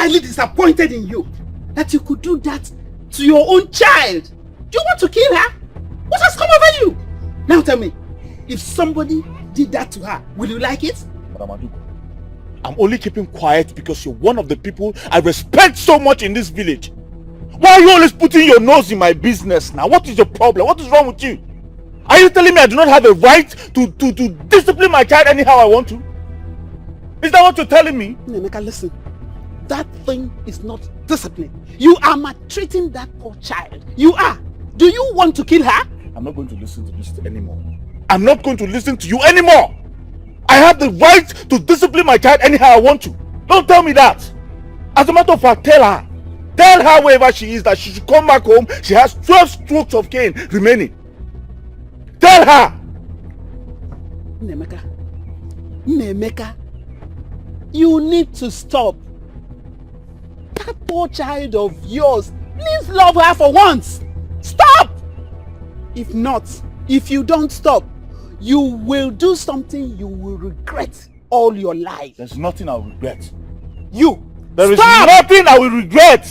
highly disappointed in you that you could do that to your own child. Do you want to kill her? What has come over you? Now tell me, if somebody did that to her, will you like it? Madam Aduko, I'm only keeping quiet because you're one of the people I respect so much in this village. Why are you always putting your nose in my business now? What is your problem? What is wrong with you? Are you telling me I do not have a right to discipline my child anyhow I want to? Is that what you're telling me? Nemeka, listen. That thing is not discipline. You are maltreating that poor child. You are. Do you want to kill her? I'm not going to listen to this anymore. I'm not going to listen to you anymore. I have the right to discipline my child anyhow I want to. Don't tell me that. As a matter of fact, tell her. Tell her wherever she is that she should come back home. She has 12 strokes of cane remaining. Tell her! Nemeka, you need to stop. That poor child of yours needs love her for once. Stop! If not, if you don't stop, you will do something you will regret all your life. There's nothing I will regret. You! There is nothing I will regret!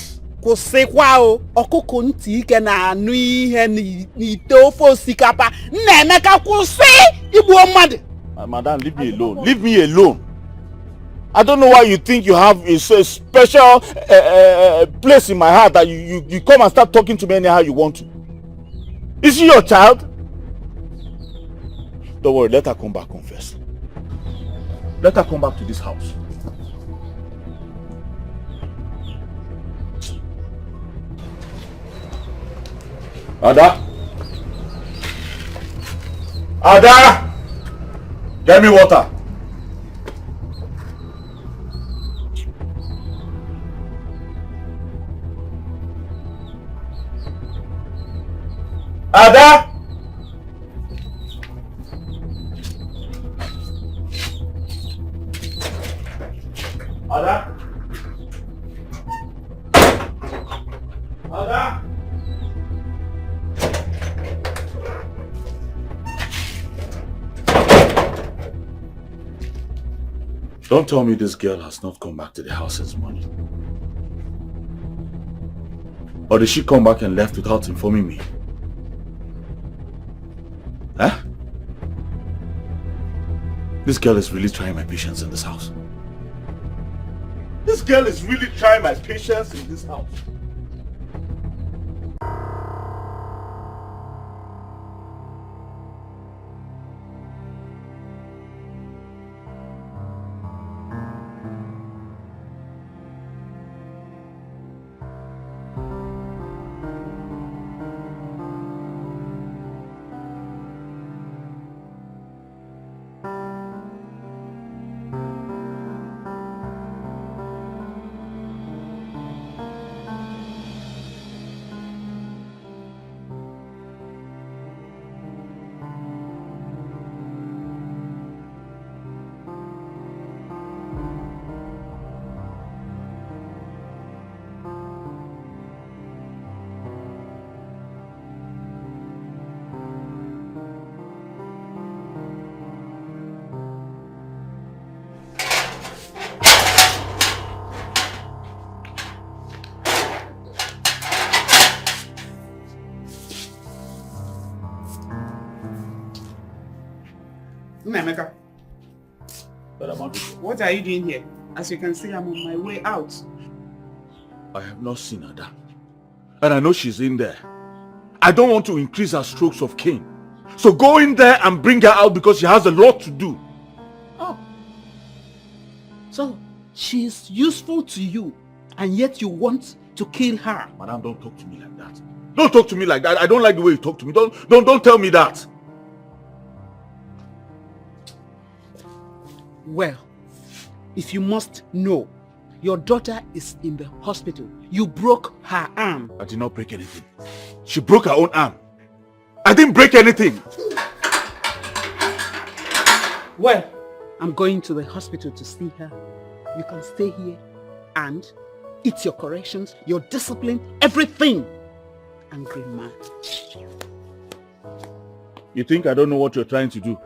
Madam, leave me alone. Leave me alone. I don't know why you think you have a special place in my heart that you come and start talking to me anyhow you want to. Is she your child? Don't worry, let her come back home first. Let her come back to this house. Ada? Ada! Get me water. Ada! Ada? Ada? Don't tell me this girl has not come back to the house since morning. Or did she come back and left without informing me? Huh? This girl is really trying my patience in this house. This girl is really trying my patience in this house. Nemeka, what are you doing here? As you can see, I'm on my way out. I have not seen Ada. And I know she's in there. I don't want to increase her strokes of cane. So go in there and bring her out because she has a lot to do. Oh. So, she is useful to you and yet you want to kill her? Madam, don't talk to me like that. Don't talk to me like that. I don't like the way you talk to me. Don't tell me that. Well, if you must know, your daughter is in the hospital. You broke her arm. I did not break anything. She broke her own arm. I didn't break anything. Well, I'm going to the hospital to see her. You can stay here and eat your corrections, your discipline, everything. Angry man. You think I don't know what you're trying to do?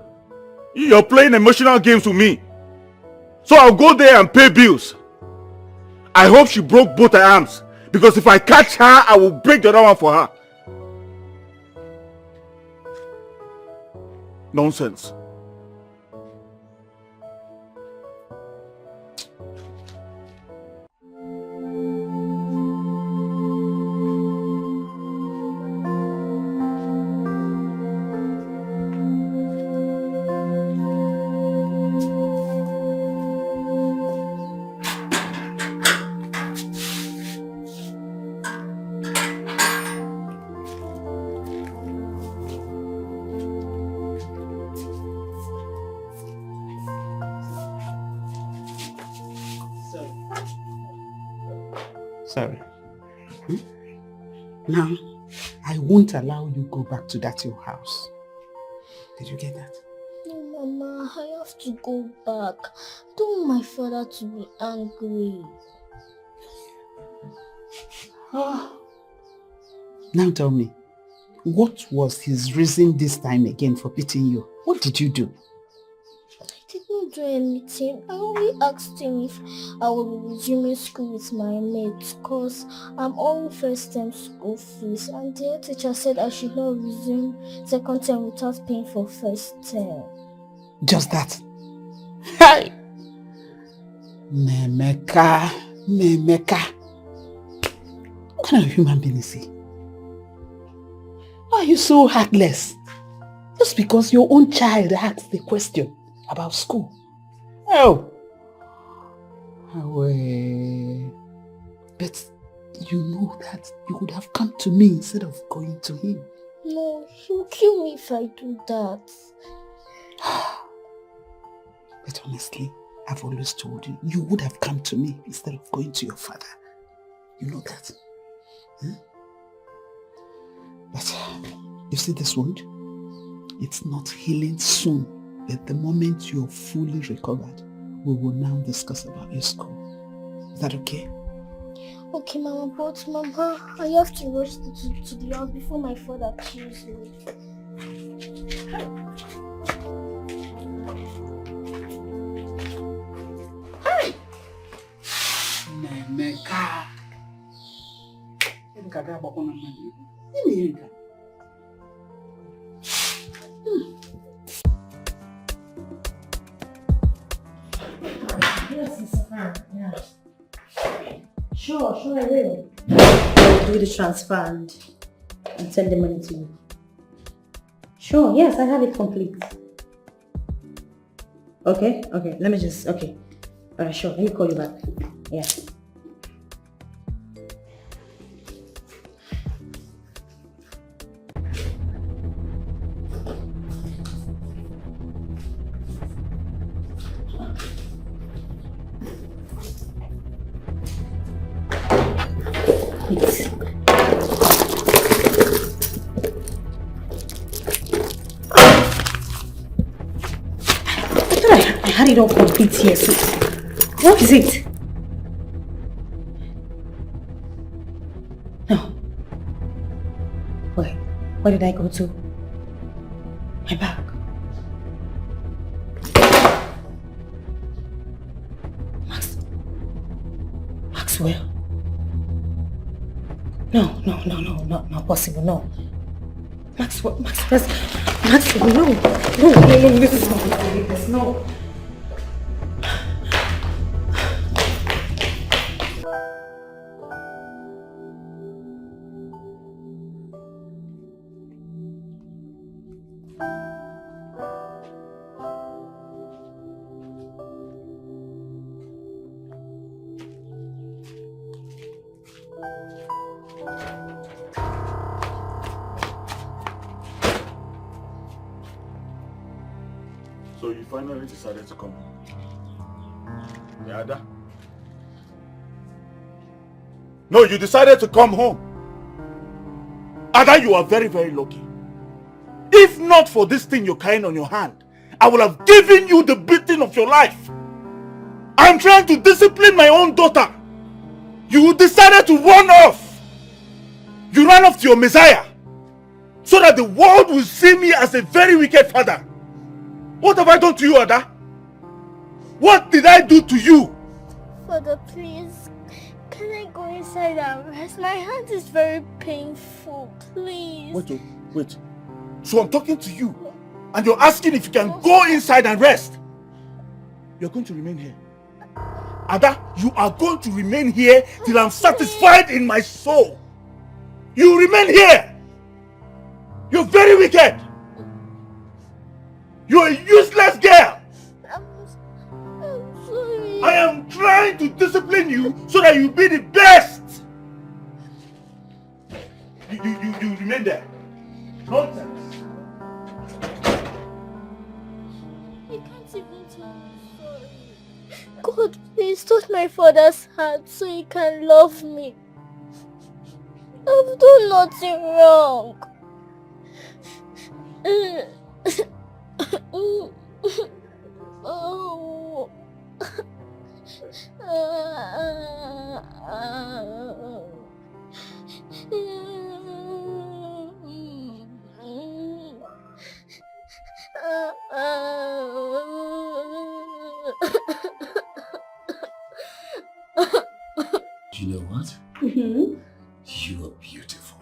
You're playing emotional games with me. So I'll go there and pay bills. I hope she broke both her arms. Because if I catch her, I will break the other one for her. Nonsense. Sorry. Now, I won't allow you go back to that your house. Did you get that? No, Mama, I have to go back. I don't want my father to be angry. Oh. Now tell me, what was his reason this time again for beating you? What did you do? I didn't do anything. I only asked him if I will be resuming school with my mates because I'm owing first term school fees, and the teacher said I should not resume second term without paying for first term. Just that? Hey! Memeka. What kind of human being is he? Why are you so heartless? Just because your own child asked the question about school. Oh! But you know that you would have come to me instead of going to him. No, he'll kill me if I do that. But honestly, I've always told you, you would have come to me instead of going to your father. You know that. But you see this wound? It's not healing soon. But the moment you're fully recovered, we will now discuss about your school. Is that okay? Okay, Mama, but Mama, I have to rush to the house before my father kills me. Hey! Memeka. Yes, it's fine. Yeah. Sure, I will. I'll do the transfer and send the money to you. Sure, yes, I have it complete. Okay, let me just, okay. Sure, let me call you back. Yeah. I had it all complete here, so what is it? No. Where did I go to? My bag. Maxwell. No, not possible, no. Maxwell, no, this is not ridiculous, no. So you finally decided to come home? Yeah, Ada? No, you decided to come home. Ada, you are very, very lucky. If not for this thing you're carrying on your hand, I would have given you the beating of your life. I'm trying to discipline my own daughter. You decided to run off. You ran off to your Messiah so that the world will see me as a very wicked father. What have I done to you, Ada? What did I do to you? Father, please, Can I go inside and rest? My hand is very painful, please. Wait. So I'm talking to you, and you're asking if you can go inside and rest? You're going to remain here. Ada, you are going to remain here till I'm satisfied in my soul. You remain here. You're very wicked. You're a useless girl. I'm sorry. I am trying to discipline you so that you be the best. You remain there. Nonsense. I can't even tell you sorry. God, please touch my father's heart so he can love me. I've done nothing wrong. Oh. You know what? Mm-hmm. You are beautiful.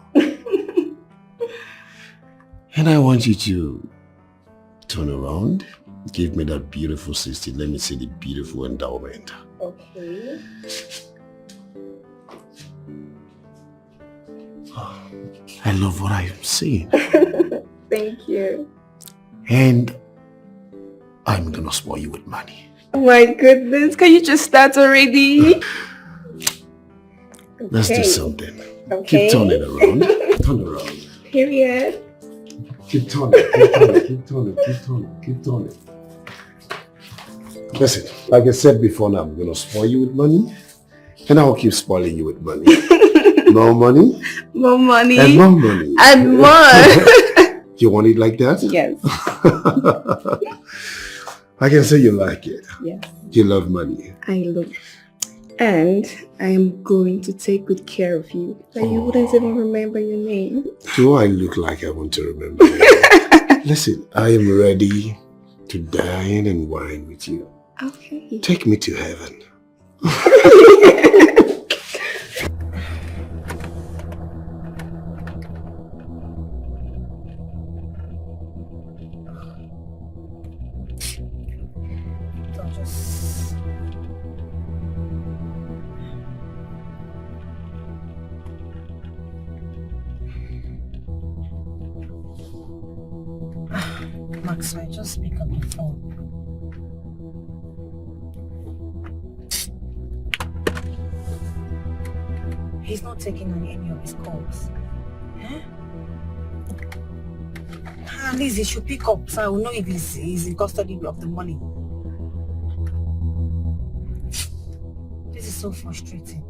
And I want you to turn around, give me that beautiful 60. Let me see the beautiful endowment. Okay. I love what I am seeing. Thank you. And I'm gonna spoil you with money. Oh my goodness, can you just start already? Let's do something. Okay. Keep turning around. Turn around. Period. Keep turning, keep turning, keep turning, keep turning, keep turning. Listen, like I said before now, I'm gonna spoil you with money. And I'll keep spoiling you with money. More money. More money. And more money. And more. You want it like that? Yes. I can say you like it. Yes. You love money. I love it. And I am going to take good care of you. That you wouldn't even remember your name. Do I look like I want to remember you? Listen, I am ready to dine and wine with you. Okay. Take me to heaven. Maxwell, just pick up the phone. He's not taking on any of his calls. Huh? At least he should pick up so I will know if he's in custody of the money. This is so frustrating.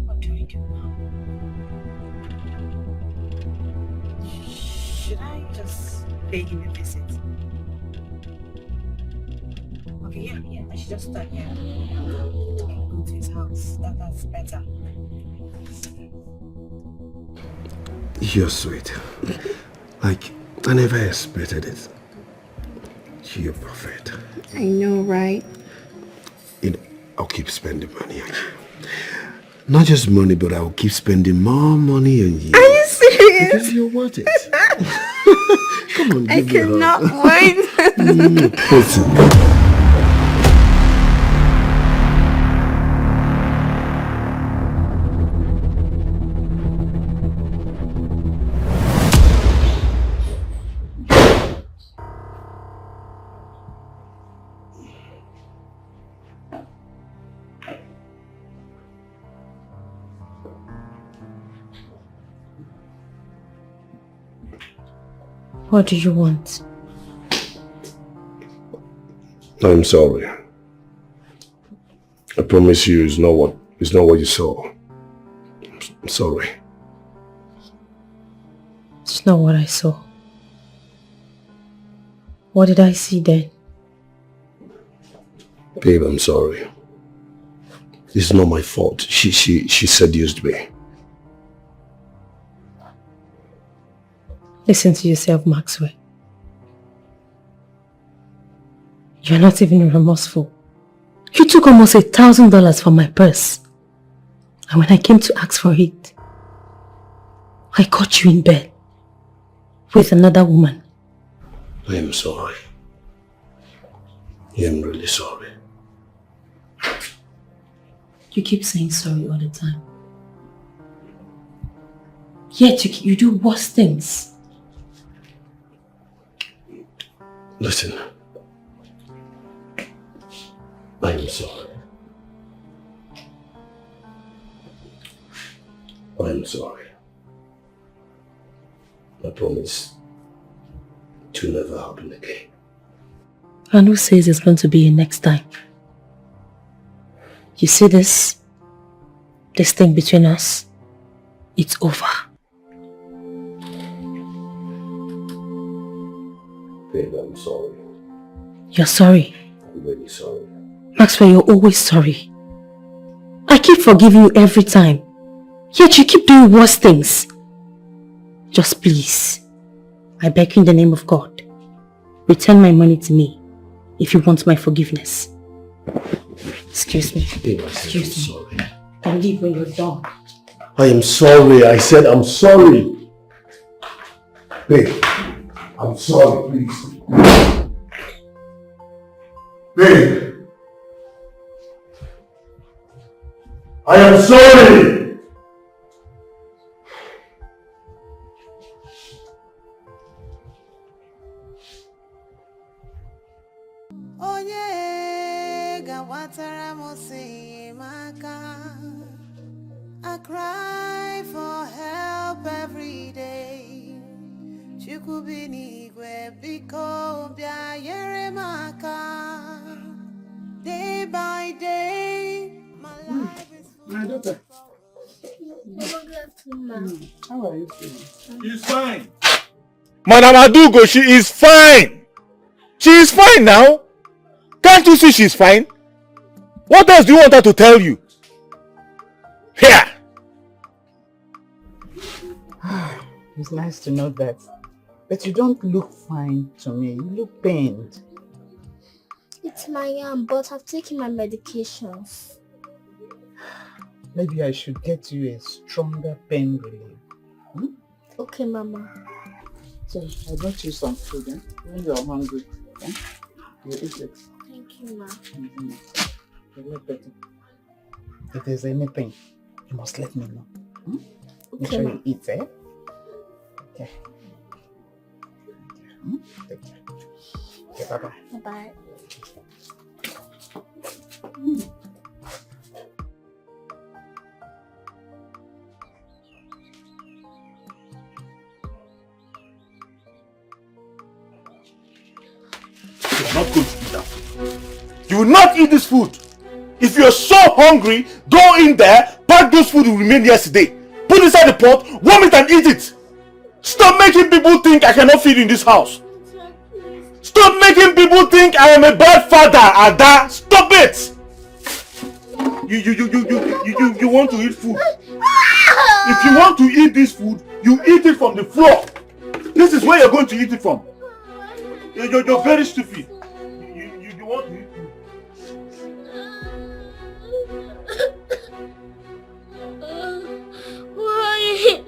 What do I do now? Should I just pay him a visit? Okay, yeah, I should just start here. Go to his house. That's better. You're sweet. Like, I never expected it. You're perfect. I know, right? You know, I'll keep spending money on you. Not just money, but I'll keep spending more money on you. Are you serious? Because you're worth it. Come on, I give me a hug. cannot wait. Pussy. What do you want? I'm sorry. I promise you it's not what you saw. I'm sorry. It's not what I saw. What did I see then? Babe, I'm sorry. It's not my fault. She seduced me. Listen to yourself, Maxwell. You're not even remorseful. You took almost $1,000 from my purse. And when I came to ask for it, I caught you in bed with another woman. I am sorry. I am really sorry. You keep saying sorry all the time. Yet you do worse things. Listen. I am sorry. I am sorry. I promise to never happen again. And who says it's going to be next time? You see this thing between us? It's over. Babe, I'm sorry. You're sorry. I'm really sorry. Maxwell, you're always sorry. I keep forgiving you every time. Yet you keep doing worse things. Just please, I beg you in the name of God, return my money to me if you want my forgiveness. Excuse me. Babe, I said I'm sorry. And leave when you're done. I am sorry. I said I'm sorry. Babe, I'm sorry, please. Babe. I am sorry. I cry for help every day. Day by day, my life is full. My daughter. How are you feeling? She's fine. Madam Adugo, she is fine. She is fine now. Can't you see she's fine? What else do you want her to tell you? Here. It's nice to know that. But you don't look fine to me. You look pained. It's my arm, but I've taken my medications. Maybe I should get you a stronger pain relief. Hmm? Okay, Mama. So, I brought you some food. Eh? When you're hungry, eh? You eat it. Thank you, Ma. You look better. If there's anything, you must let me know. Hmm? Make Okay, sure Ma. you eat, eh? Okay. Hmm? Take care. Okay, bye-bye. Bye-bye. You are not going to do that. You will not eat this food. If you're so hungry, go in there, pack those food you remained yesterday. Put inside the pot, warm it and eat it. Stop making people think I cannot feed in this house. Stop making people think I am a bad father, Ada. Stop it. You want to eat food. If you want to eat this food, you eat it from the floor. This is where you're going to eat it from. You're very stupid. You want to eat food. Why?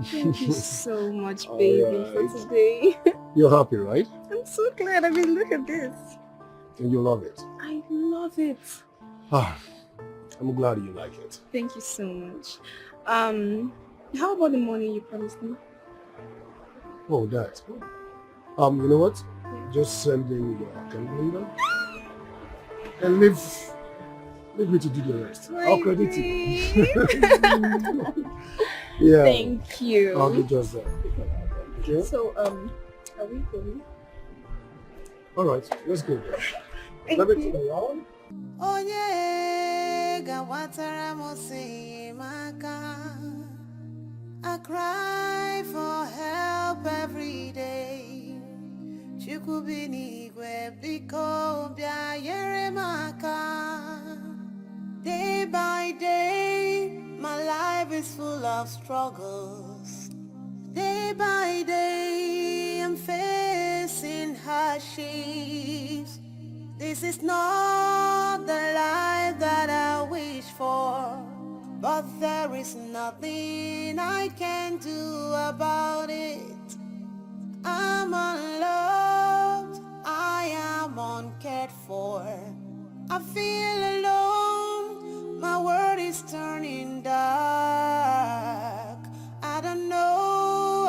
Thank you so much, baby, Alright. for today. You're happy, right? I'm so glad. I mean, look at this. And you love it. I love it. Ah, I'm glad you like it. Thank you so much. How about the money you promised me? Oh, that. You know what? Just send in your account number and leave me to do the rest. I'll credit you. Yeah. Thank you. I'll do just that. Okay? So, are we going? Alright, let's go. Thank Let me you. turn around. Onye gawatara mosi maka. I cry for help every day. Chukwu n'igwe biko bịa nyere m aka. Day by day, my life is full of struggles. Day by day, I'm facing hardships. This is not the life that I wish for, but there is nothing I can do about it. I'm unloved, I am uncared for. I feel alone, my world is turning dark. I don't know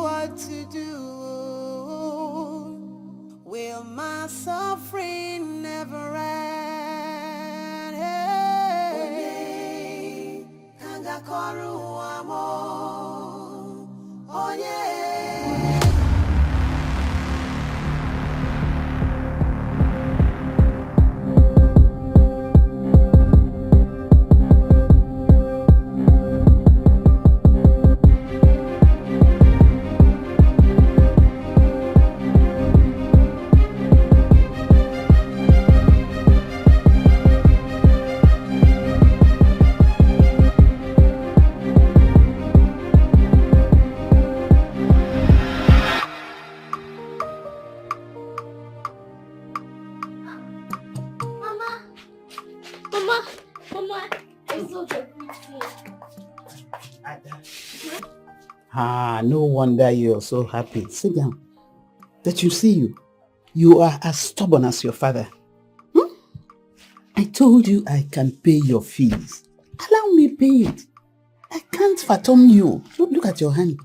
what to do. Will my suffering never end? Onye kagakoru amo. Onye. Ah, no wonder you're so happy. Sit down. That you see you. You are as stubborn as your father. I told you I can pay your fees. Allow me pay it. I can't fathom you. Look at your hand.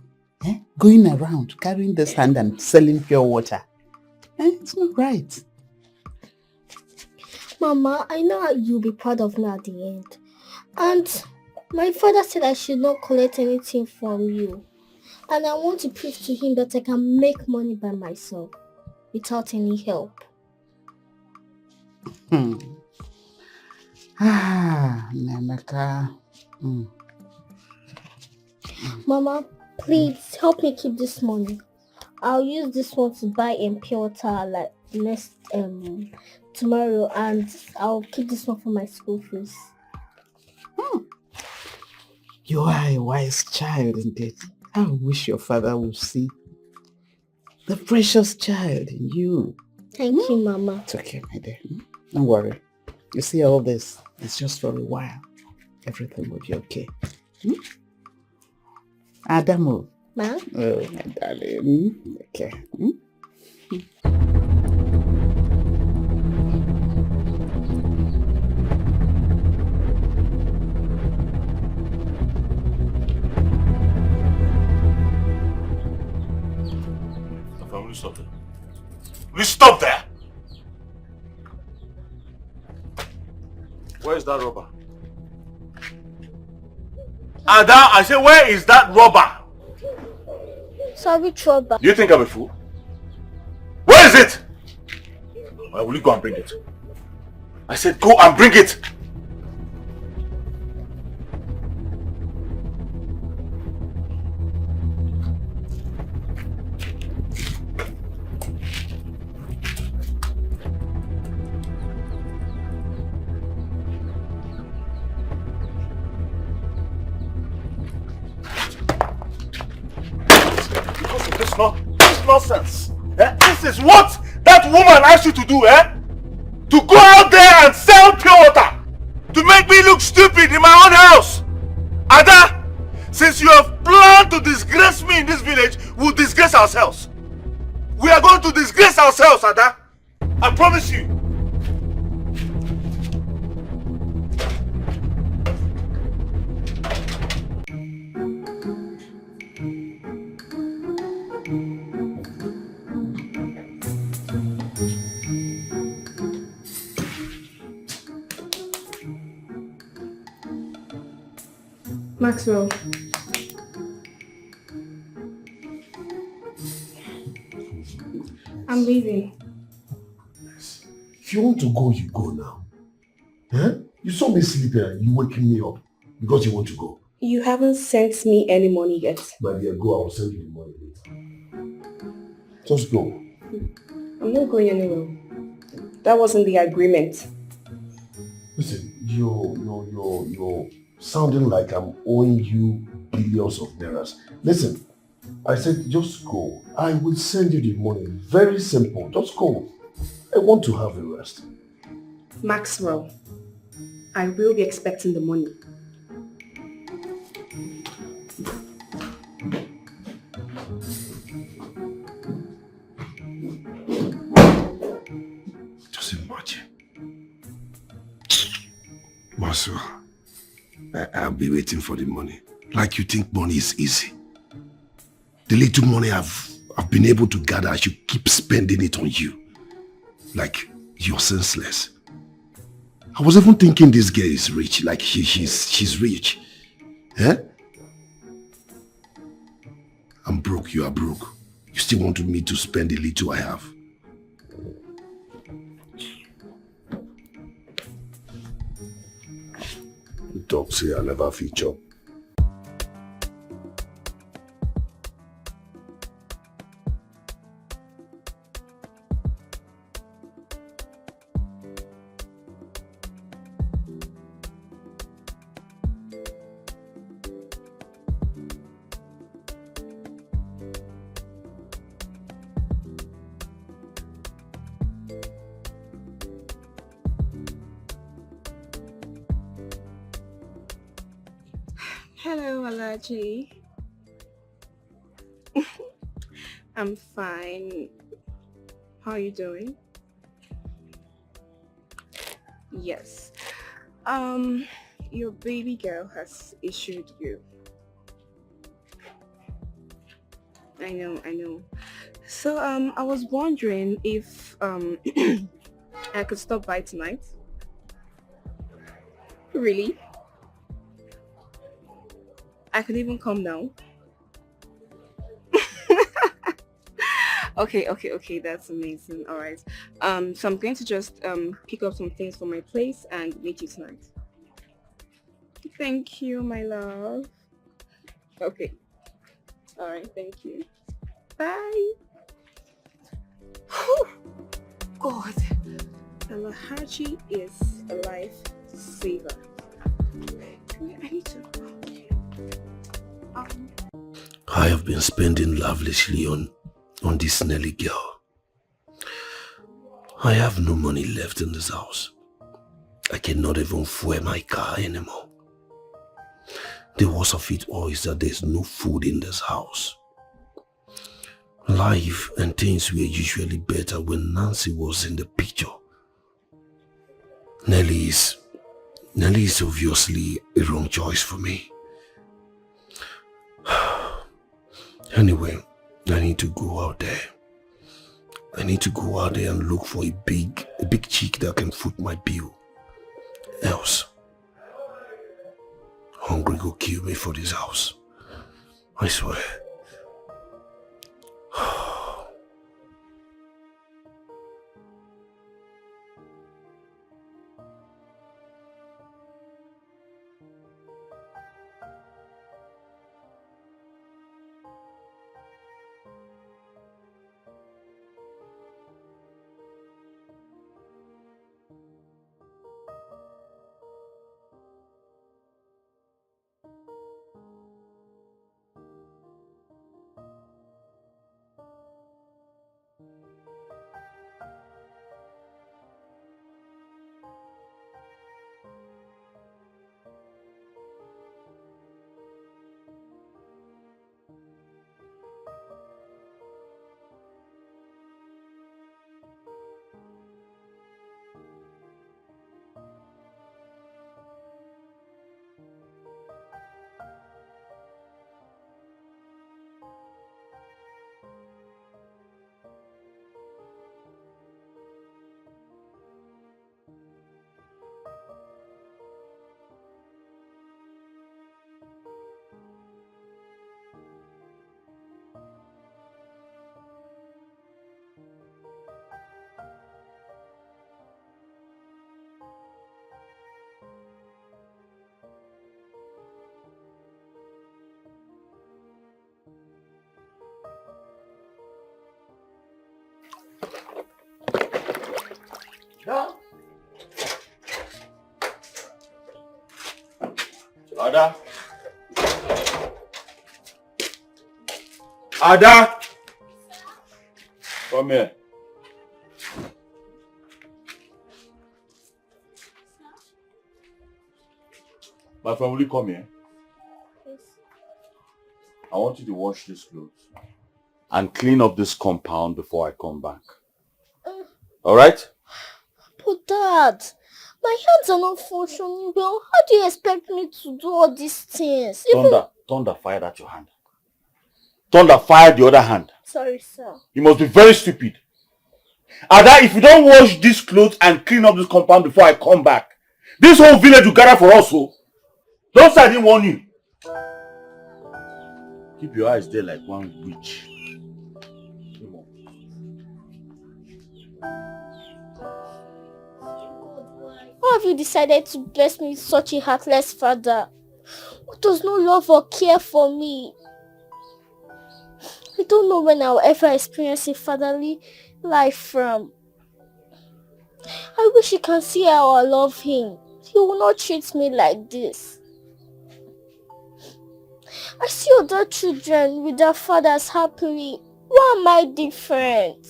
Going around, carrying this hand and selling pure water. It's not right. Mama, I know you'll be proud of me at the end. And my father said I should not collect anything from you. And I want to prove to him that I can make money by myself without any help. Namaka. Mama, please help me keep this money. I'll use this one to buy pure water like next tomorrow, and I'll keep this one for my school fees. You are a wise child indeed. I wish your father would see the precious child in you. Thank you, Mama. It's okay, my dear. Don't worry. You see all this, it's just for a while. Everything will be okay. Adamu. Ma? Oh, my darling. Okay. Stop there. Will you stop there? Where is that rubber? Ada, I say, where is that rubber? Sorry, trouble. Do you think I'm a fool? Where is it? Or will you go and bring it? I said, go and bring it. This nonsense. This is what that woman asked you to do, to go out there and sell pure water, to make me look stupid in my own house. Ada, Since you have planned to disgrace me in this village, we'll disgrace ourselves. We are going to disgrace ourselves, Ada. I promise you. Maxwell. I'm leaving. If you want to go, you go now. Eh? You saw me sleeping and you waking me up because you want to go. You haven't sent me any money yet. My dear, go. I will send you the money later. Just go. I'm not going anywhere. That wasn't the agreement. Listen, you're sounding like I'm owing you billions of dollars. Listen, I said just go. I will send you the money. Very simple. Just go. I want to have a rest. Maxwell, I will be expecting the money. Just imagine. Marcel, I'll be waiting for the money. Like you think money is easy. The little money I've been able to gather, I should keep spending it on you. Like you're senseless. I was even thinking this girl is rich, like she's rich. Eh? I'm broke, you are broke. You still want me to spend the little I have. You talk, say I never feature. Hello, Alaji. I'm fine. How are you doing? Yes. Your baby girl has issued you. I know. So, I was wondering if, I could stop by tonight. Really? I could even come now. Okay, that's amazing. All right. So I'm going to just pick up some things from my place and meet you tonight. Thank you, my love. Okay. All right, thank you. Bye. Whew. God, Alahaji is a lifesaver. I need to. I have been spending lavishly on this Nelly girl. I have no money left in this house. I cannot even fuel my car anymore. The worst of it all is that there's no food in this house. Life and things were usually better when Nancy was in the picture. Nelly is obviously a wrong choice for me. Anyway, I need to go out there. I need to go out there and look for a big chick that can foot my bill. Else, hungry go kill me for this house. I swear. Ada. Ada! Come here. My friend, will you come here? Yes. I want you to wash these clothes and clean up this compound before I come back. Alright? But Dad, my hands are not functioning well. How do you expect me to do all these things? Thunder fired at your hand. Thunder fired the other hand. Sorry, sir. You must be very stupid. Ada, if you don't wash these clothes and clean up this compound before I come back, this whole village will gather for us. So don't say I didn't warn you. Keep your eyes there like one witch. Come on. Why have you decided to bless me with such a heartless father who does not love or care for me? I don't know when I'll ever experience a fatherly life from. I wish you can see how I love him. He will not treat me like this. I see other children with their fathers happily. Why am I different?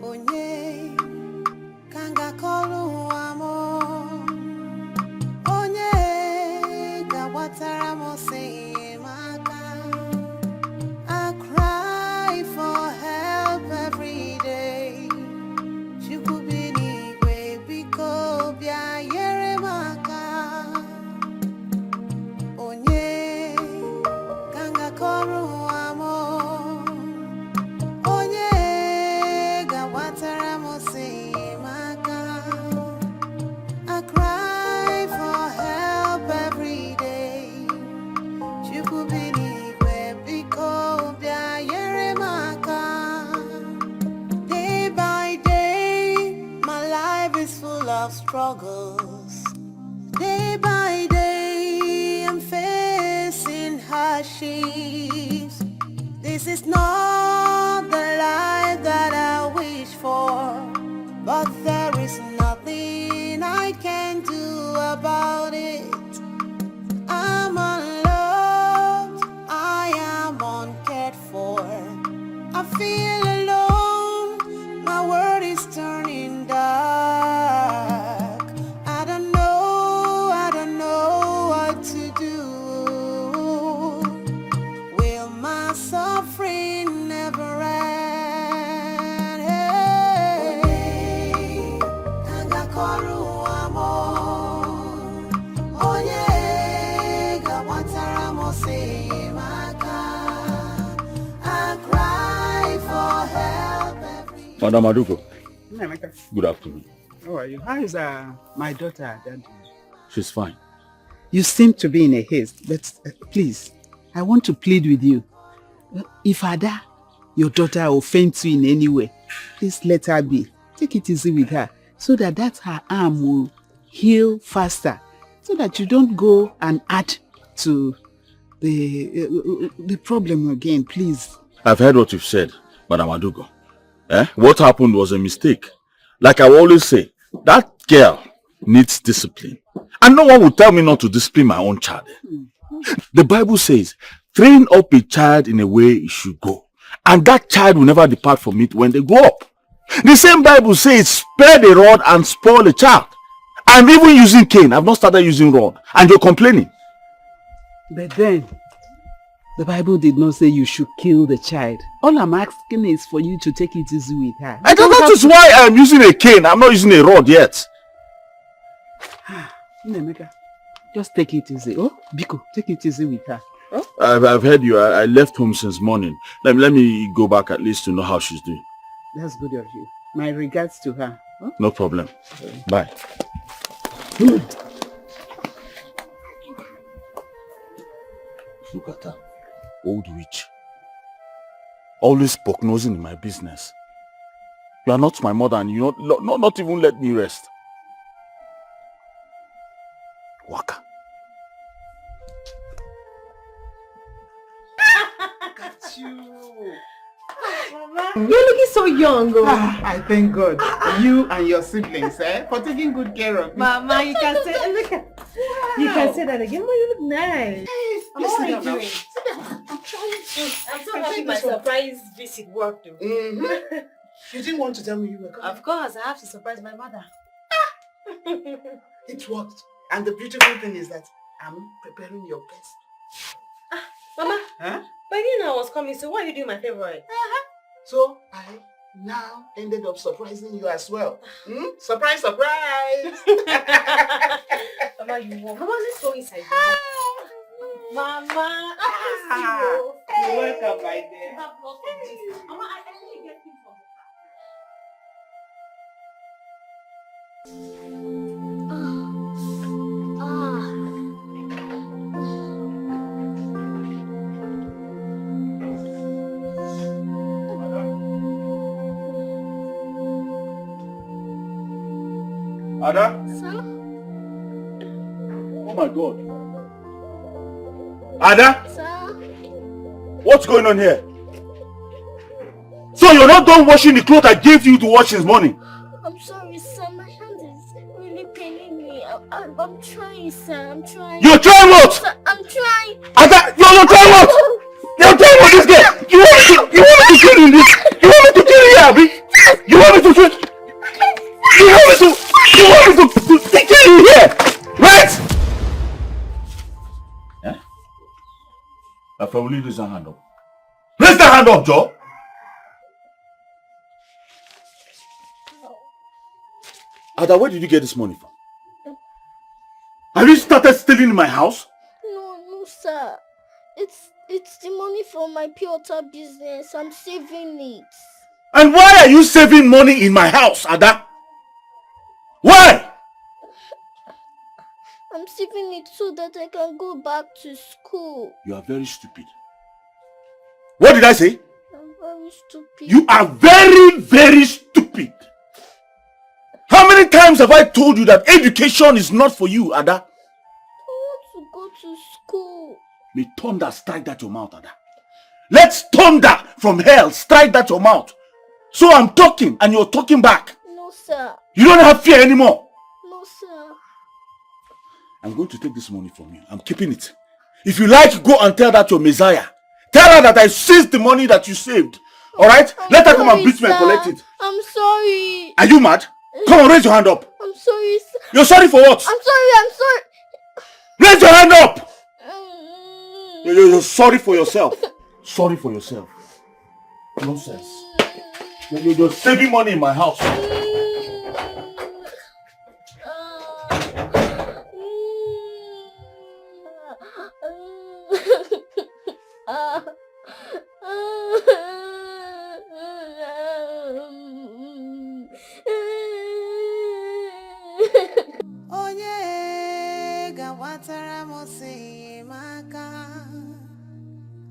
Onye kanga kolu amo, onye gawatara mo se maka. I cry for help every day. Chukubini we biko bia yere maka. Onye kanga kolu amo. I cry for help every day. You could believe where because day by day, my life is full of struggles. Day by day, I'm facing hardships. This is not the life that I wish for, but there is nothing I can do about it. I'm unloved, I am uncared for. I feel alone, my world is turning dark. I don't know what to do. Will my suffering never end? Hey, Kangakoru amo, onye gawatara mo se maka. I cry for help every. Madam Aduko, Emeka, good afternoon. how are you? How is my daughter, Daddy? She's fine. You seem to be in a haste, but please, I want to plead with you. If Ada, your daughter, will faint you in any way, please let her be. Take it easy with her, so that her arm will heal faster, so that you don't go and add to the problem again, please. I've heard what you've said, Madam Aduko. What happened was a mistake. Like I always say, that girl needs discipline. And no one will tell me not to discipline my own child. The Bible says, train up a child in a way he should go, and that child will never depart from it when they grow up. The same Bible says, spare the rod and spoil the child. I'm even using cane. I've not started using rod. And you're complaining. But then, the Bible did not say you should kill the child. All I'm asking is for you to take it easy with her. That is why I'm using a cane. I'm not using a rod yet. Emeka, just take it easy. Oh, Biko, take it easy with her. Oh? I've heard you. I left home since morning. Let me go back at least to know how she's doing. That's good of you. My regards to her. Oh? No problem. Bye. Look at her. Old witch. Always poke-nosing in my business. You are not my mother and you not even let me rest. Waka. so young. I thank God. You and your siblings, for taking good care of me. Mama, you can say, look at, you can say that again. Mama, you look nice. Please sit down now. I'm trying to. I'm so happy my surprise visit worked. You didn't want to tell me you were coming? Of course, I have to surprise my mother. It worked. And the beautiful thing is that I'm preparing your best. Mama, Huh? but you didn't know I was coming, so why are you doing my favorite? So I now ended up surprising you as well. Surprise, surprise! Mama, you won. Mama, let's go inside. Mama, You're welcome, my dear. Mama, I actually get things from Ada? Sir? Oh my God. Ada? Sir? What's going on here? So you're not done washing the clothes I gave you to wash this morning? I'm sorry, sir. My hand is really paining me. I'm trying, sir. I'm trying. You're trying what? Sir, I'm trying. Ada, you're trying what? You're trying what, this girl? You want me to kill you in this? You want me to kill you, Abby? You want me to kill you? You want me to kill you here? Right? Yeah? I probably raise a hand up. Raise the hand up, Joe. Ada, where did you get this money from? Have you started stealing in my house? No, sir. It's the money for my pure water business. I'm saving it. And why are you saving money in my house, Ada? Why? I'm saving it so that I can go back to school. You are very stupid. What did I say? I'm very stupid. You are very, very stupid. How many times have I told you that education is not for you, Ada? I want to go to school. May thunder strike that your mouth, Ada. Let's thunder from hell strike that your mouth. So I'm talking and you're talking back. No, sir. You don't have fear anymore. No, sir. I'm going to take this money from you. I'm keeping it. If you like, go and tell that your Messiah. Tell her that I seized the money that you saved. Alright? Let her come and beat me and collect it. I'm sorry. Are you mad? Come on, raise your hand up. I'm sorry, sir. You're sorry for what? I'm sorry. Raise your hand up! You're sorry for yourself. Sorry for yourself. Nonsense. You're saving money in my house.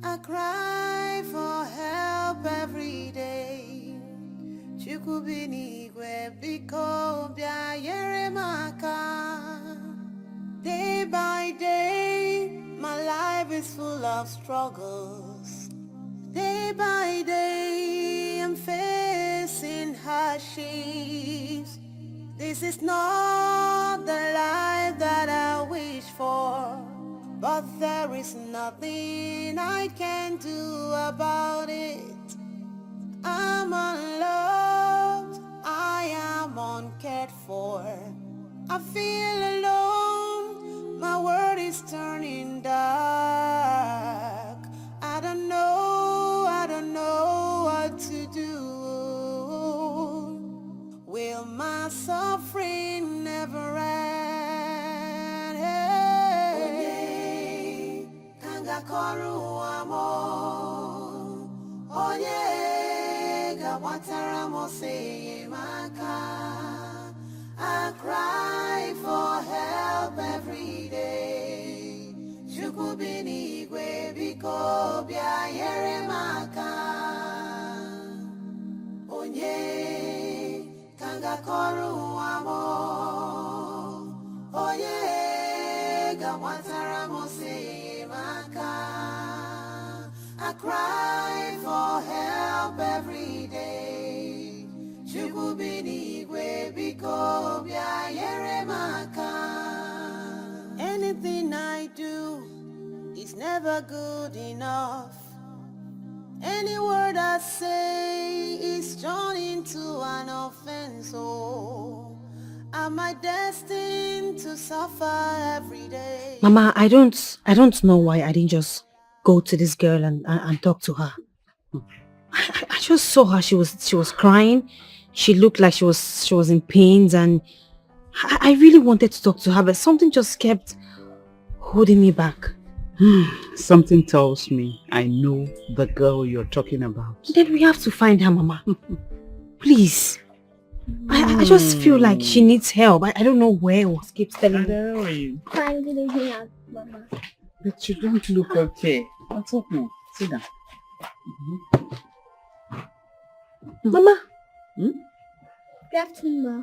I cry for help every day. Day by day, my life is full of struggles. Day by day, I'm facing hardships. This is not the life that I wish for, but there is nothing I can do about it. I'm unloved, I am uncared for. I feel alone, my world is turning dark. I don't know what to do. Will my suffering never end? Onye kangakoru amo, onye gawatara mose maka. I cry for help every day. Chukubini gwe biko bia yere maka. Onye kangakoru amo, onye gawatara mose maka. I cry for help every day. Anything I do is never good enough. Any word I say is turned into an offense. Oh, am I destined to suffer every day? Mama, I don't know why I didn't just go to this girl and talk to her. I just saw her. She was crying. She looked like she was in pains, and I really wanted to talk to her, but something just kept holding me back. Something tells me I know the girl you're talking about. Then we have to find her, Mama. Please. I just feel like she needs help. I don't know where it keeps telling me. Fine, good evening, Mama. But you don't look okay. What's up now? Sit down. Mama. Good afternoon,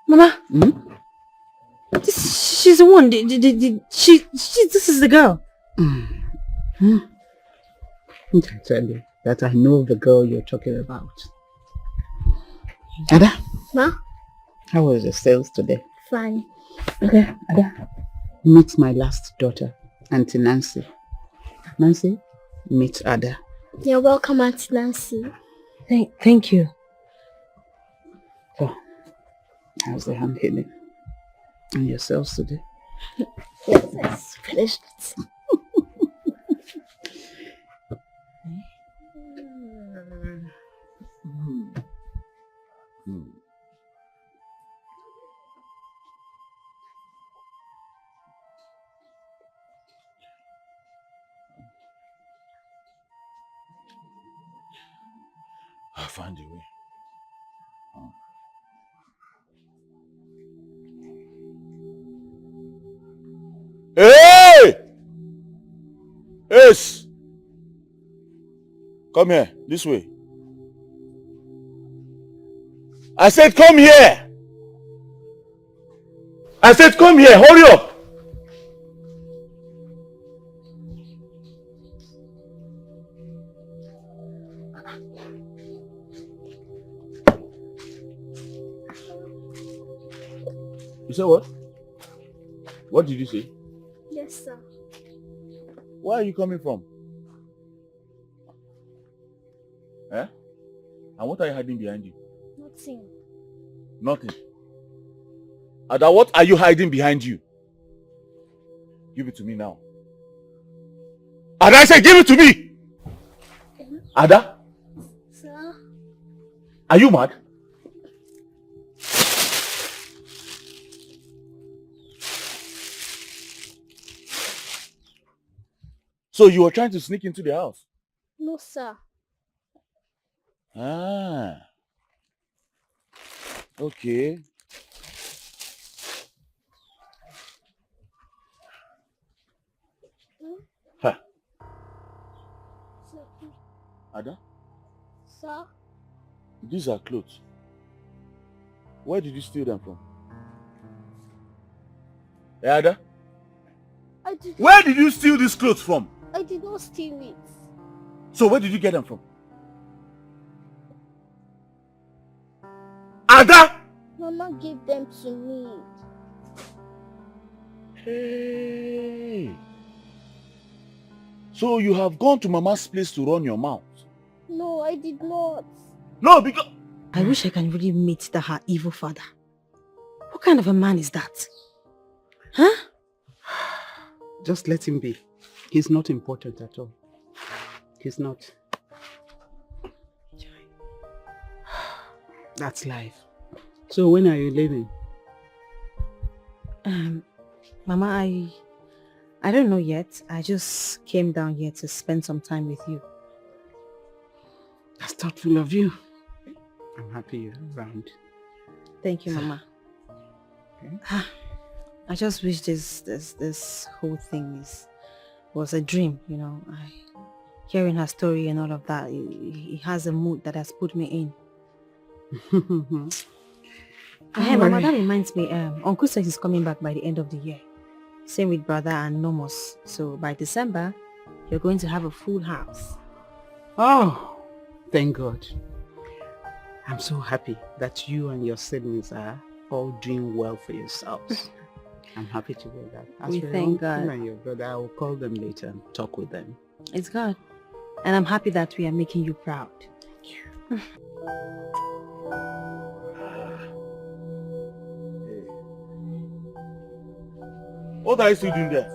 Mama. She's the one. This is the girl. I tell you that I know the girl you're talking about. Ada? Ma? How was the sales today? Fine. Okay, Ada. Meet my last daughter, Auntie Nancy. Nancy, meet Ada. You're welcome, Auntie Nancy. Thank you. So, how's the hand healing? And your sales today? Yes, it's finished. I'll find a way. Hey! Yes! Come here, this way. I said come here! I said come here, hurry up! You said what? What did you say? Yes, sir. Where are you coming from? Eh? And what are you hiding behind you? Nothing. Nothing. Ada, what are you hiding behind you? Give it to me now. Ada, I said give it to me! Ada? Sir? Are you mad? So you were trying to sneak into the house? No, sir. Ah. Okay. Huh. Sir? Ada, Sir? these are clothes. Where did you steal them from? Hey, Ada? Where did you steal these clothes from? I did not steal it. So where did you get them from? Ada! Mama gave them to me. Hey. So you have gone to Mama's place to run your mouth? No, I did not. No, because... I wish I can really meet her evil father. What kind of a man is that? Huh? Just let him be. He's not important at all. He's not. That's life. So when are you leaving? Mama, I don't know yet. I just came down here to spend some time with you. That's thoughtful of you. I'm happy you're around. Thank you, Mama. Okay. I just wish this whole thing was a dream, you know. Hearing her story and all of that, it has a mood that has put me in. Hey, Mama, that reminds me, Uncle says he's coming back by the end of the year. Same with brother and Nomos. So by December, you're going to have a full house. Oh, Thank God. I'm so happy that you and your siblings are all doing well for yourselves. I'm happy to hear that. As We for thank your uncle God. and your brother, I will call them later and talk with them. It's God. And I'm happy that we are making you proud. What are you still doing there?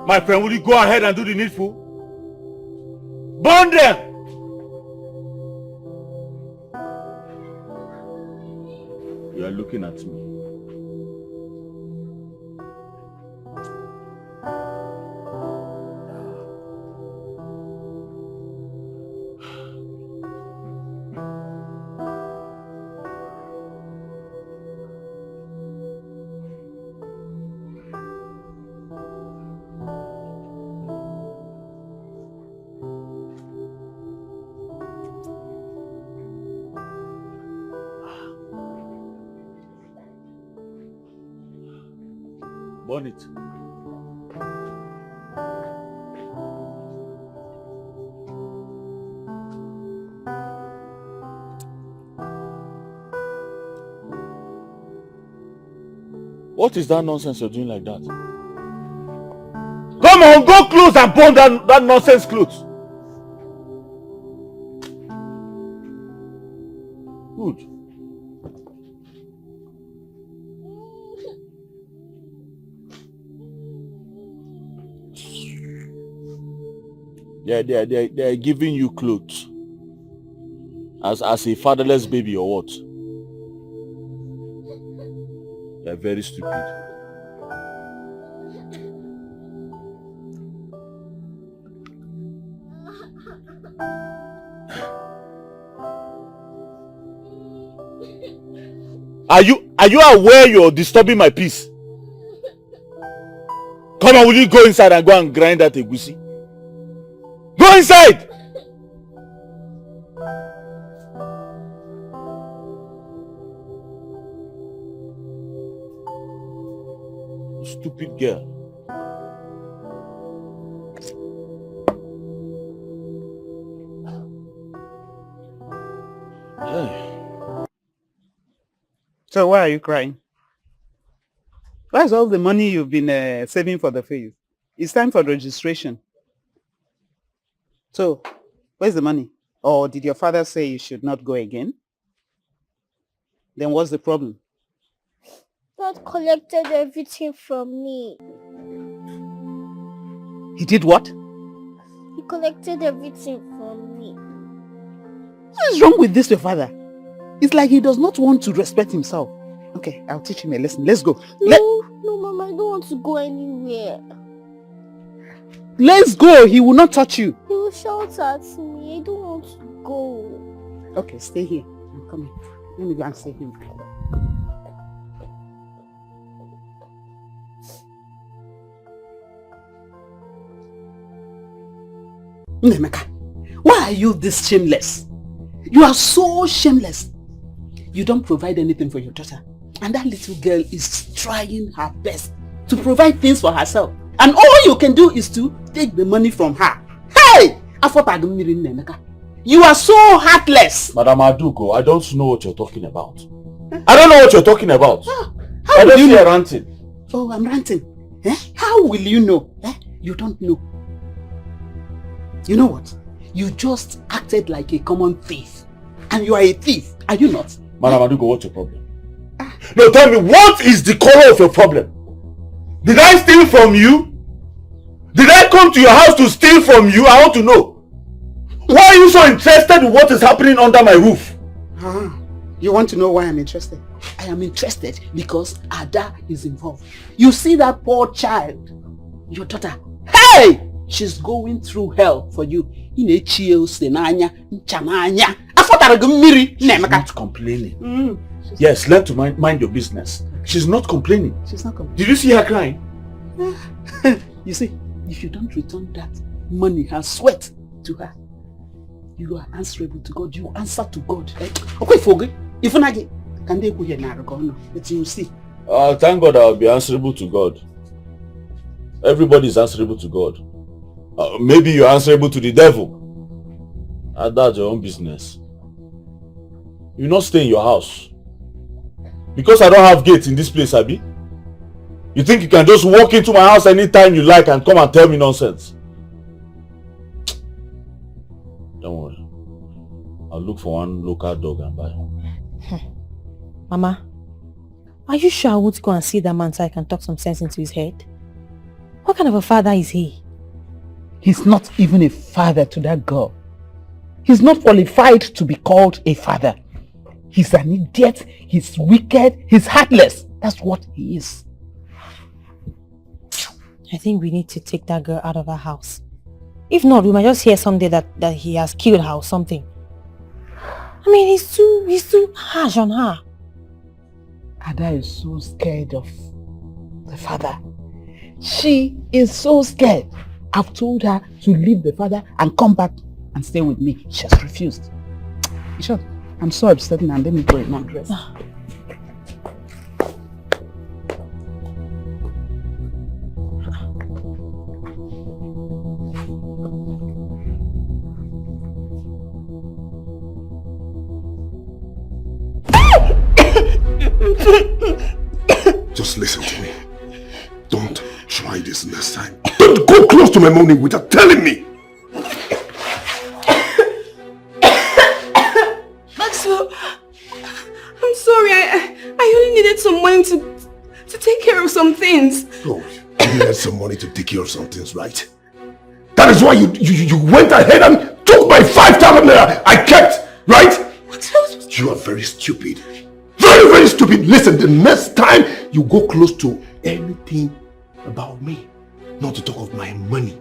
My friend, will you go ahead and do the needful? Burn them! You are looking at me. Burn it. What is that nonsense you're doing like that? Come on, go close and burn that nonsense clothes. Good. They're giving you clothes as a fatherless baby or what? They're very stupid. Are you aware you're disturbing my peace? Come on, will you go inside and go and grind that egusi? Go inside! Stupid girl. So why are you crying? Where's all the money you've been saving for the face? It's time for registration. So, where's the money? Or did your father say you should not go again? Then what's the problem? Dad collected everything from me. He did what? He collected everything from me. What is wrong with this, your father? It's like he does not want to respect himself. Okay, I'll teach him a lesson. Let's go. No, Mama, I don't want to go anywhere. Let's go. He will not touch you. He will shout at me. I don't want to go. Okay, stay here. I'm coming. Let me go and see him. Nemeka, why are you this shameless? You are so shameless. You don't provide anything for your daughter. And that little girl is trying her best to provide things for herself. And all you can do is to take the money from her. Hey! You are so heartless. Madam Aduko, I don't know what you're talking about. I don't know what you're talking about. How will you know? Ranting. Oh, I'm ranting. Eh? How will you know? Eh? You don't know. You know what? You just acted like a common thief. And you are a thief, are you not? Madam Aduko, what's your problem? No, tell me, what is the color of your problem? Did I steal from you? Did I come to your house to steal from you? I want to know. Why are you so interested in what is happening under my roof? You want to know why I'm interested? I am interested because Ada is involved. You see that poor child, your daughter. Hey! She's going through hell for you. She's not complaining. Yes, learn to mind your business. She's not complaining. She's not complaining. Did you see her crying? You see, if you don't return that money, her sweat to her, you are answerable to God. You answer to God. Okay, forget. If I can they go here now? But you see. Thank God I'll be answerable to God. Everybody is answerable to God. Maybe you're answerable to the devil. That's your own business. You not stay in your house. Because I don't have gates in this place, Abi. You think you can just walk into my house anytime you like and come and tell me nonsense? Don't worry. I'll look for one local dog and buy one. Mama, are you sure I won't go and see that man so I can talk some sense into his head? What kind of a father is he? He's not even a father to that girl. He's not qualified to be called a father. He's an idiot, he's wicked, he's heartless. That's what he is. I think we need to take that girl out of our house. If not, we might just hear someday that he has killed her or something. I mean, he's too harsh on her. Ada is so scared of the father. She is so scared. I've told her to leave the father and come back and stay with me. She has refused. In short, I'm so upset and let me go in my dress. Just listen to me. Don't try this next time. Don't go close to my money without telling me. Maxwell, I'm sorry. I only needed some money to take care of some things. Oh, you needed some money to take care of some things, right? That is why you went ahead and took my 5,000 naira I kept, right? You are very stupid. Very, very stupid. Listen, the next time you go close to anything about me, not to talk of my money,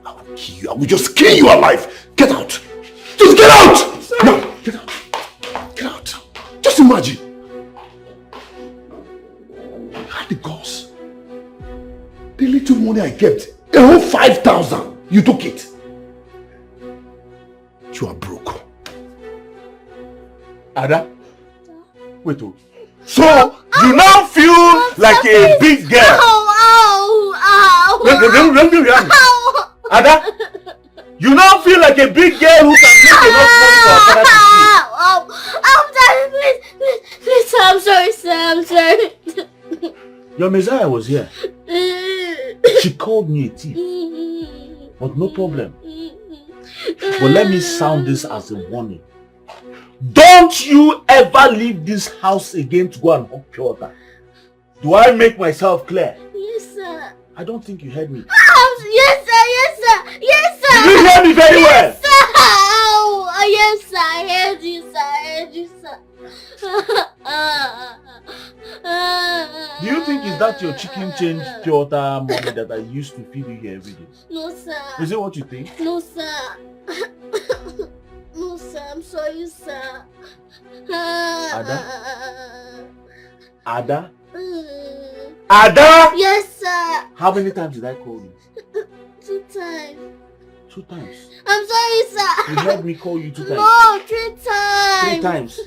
I will kill you. I will just kill you alive. Get out. Just get out. Sorry. No, get out. Get out. Just imagine. I had the guts. The little money I kept, a whole 5,000. You took it. You are broke. Ada? Wait, oh. So, you now feel like a big girl? Let me react. Ada? You now feel like a big girl who can make enough money for her father to see? I'm sorry, please, sir, I'm sorry, sir, I'm sorry. Your Messiah was here. She called me a thief. But no problem. But let me sound this as a warning. Don't you ever leave this house again to go and hug pure water. Do I make myself clear? Yes, sir. I don't think you heard me. Yes, sir, yes, sir, yes, sir. Did you hear me very well? Yes, sir. Oh, yes, sir, I heard you, sir, I heard you, sir. Do you think is that your chicken change pure water money that I used to feed you here every day? No, sir. Is it what you think? No, sir. No, sir, I'm sorry, sir. Ada? Ada? Ada? Yes, sir. How many times did I call you? 2 times. 2 times. I'm sorry, sir. You heard me call you 2 times. No, 3 times. 3 times.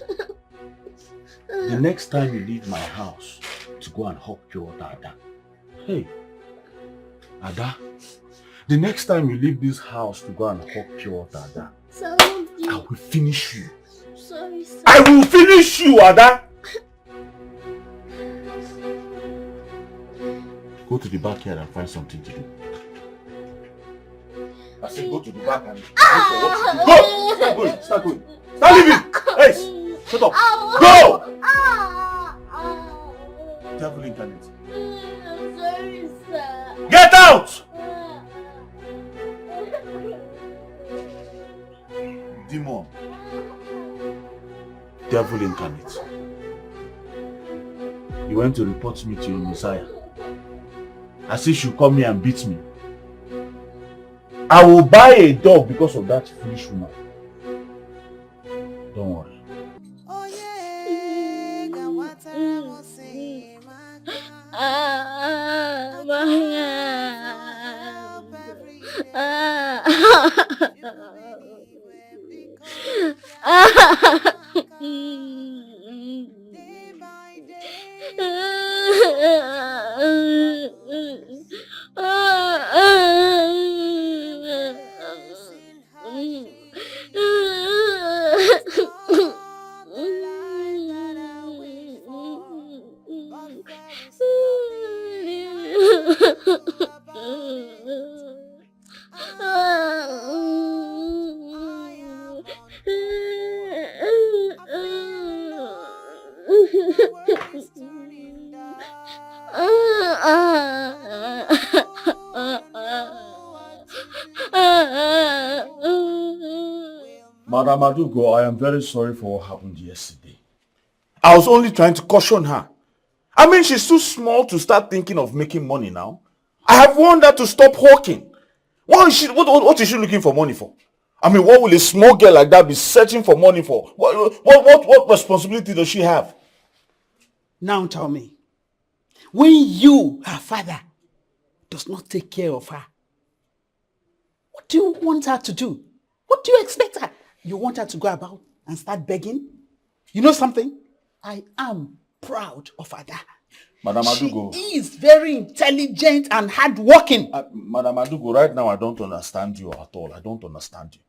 The next time you leave my house to go and hug pure water, Ada. Hey, Ada. The next time you leave this house to go and hug pure water, Ada, Sir, I will finish you. sorry, sir. I will finish you, Ada. Go to the backyard and find something to do. I said go to the back and look for what to do. Go! Start going, start going. Start leaving! Hey! Shut up! Go! Devil incarnate. I'm sorry, sir. Get out! Demon. Devil incarnate. You went to report me to your Messiah. As if you come here and beat me. I will buy a dog because of that foolish woman. Don't worry. Madam Adugo, I am very sorry for what happened yesterday. I was only trying to caution her. I mean, she's too small to start thinking of making money now. I have warned her to stop hawking. What is she looking for money for? I mean, what will a small girl like that be searching for money for? What responsibility does she have? Now tell me, when you, her father, does not take care of her, what do you want her to do? What do you expect her? You want her to go about and start begging? You know something? I am proud of her. Madam Adugo. She is very intelligent and hardworking. Madam Adugo, right now I don't understand you at all. I don't understand you.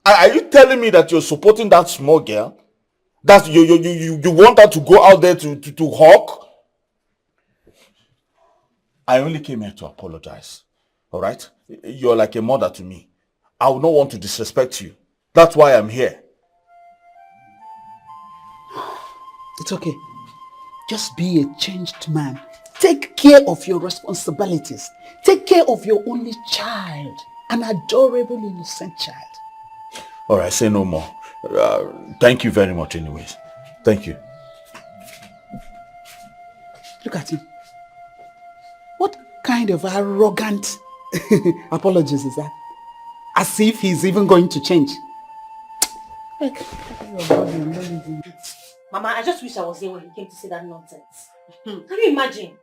Are you telling me that you're supporting that small girl? That you want her to go out there to hawk? I only came here to apologize. All right? You're like a mother to me. I would not want to disrespect you. That's why I'm here. It's okay. Just be a changed man. Take care of your responsibilities. Take care of your only child. An adorable, innocent child. All right, say no more. Thank you very much anyways. Thank you. Look at him. What kind of arrogant apologies is that? As if he's even going to change. Mama, I just wish I was here when he came to say that nonsense. Can you imagine?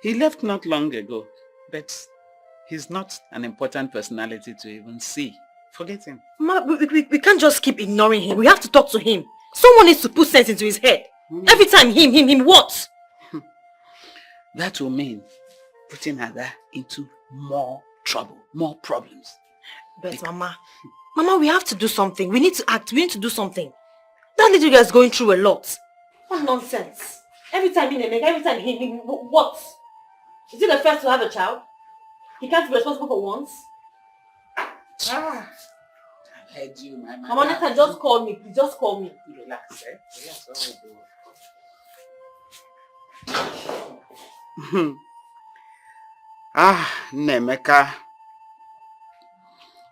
He left not long ago, but he's not an important personality to even see. Forget him. Mama, we can't just keep ignoring him. We have to talk to him. Someone needs to put sense into his head. Every time him, what? That will mean putting her into more trouble, more problems. But Mama, we have to do something. We need to act. We need to do something. That little girl is going through a lot. What nonsense. Every time him, what? Is he the first to have a child? He can't be responsible for once? I heard you, my Mama, next time just call me. Please just call me. Relax, eh? Nemeka.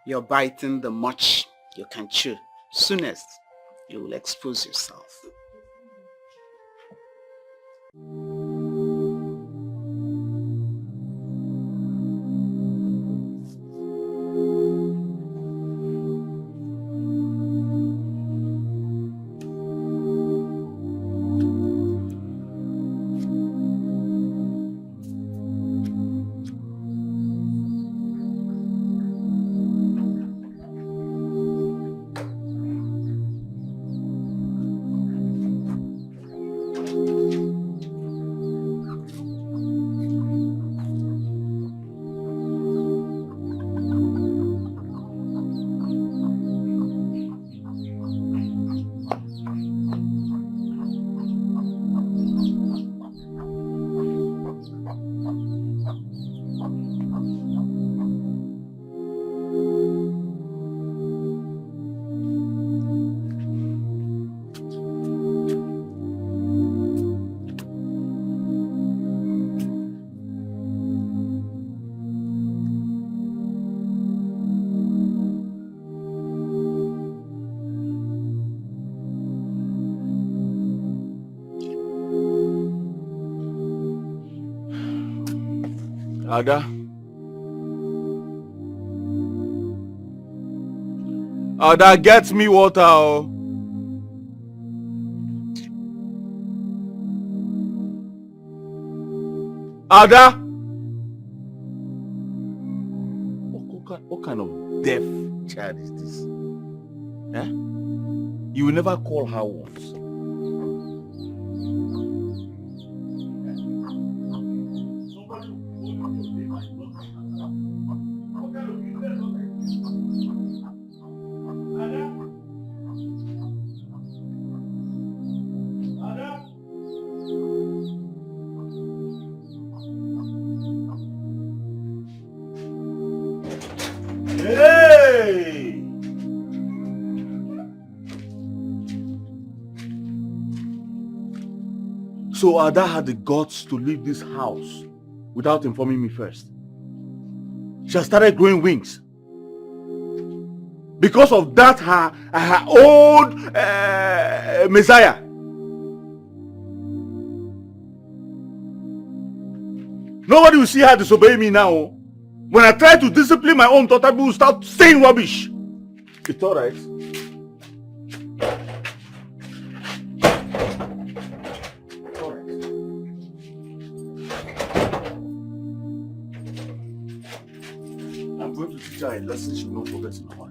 You're biting the much you can chew. Soonest, you will expose yourself. Ada? Ada, get me water, oh. Ada? What kind of deaf child is this? Eh? You will never call her once. So Ada had the guts to leave this house without informing me first. She has started growing wings. because of that her old messiah. Nobody will see her disobey me now. When I try to discipline my own daughter, people will start saying rubbish. It's all right. I'm going to teach her a lesson she will not forget in her life.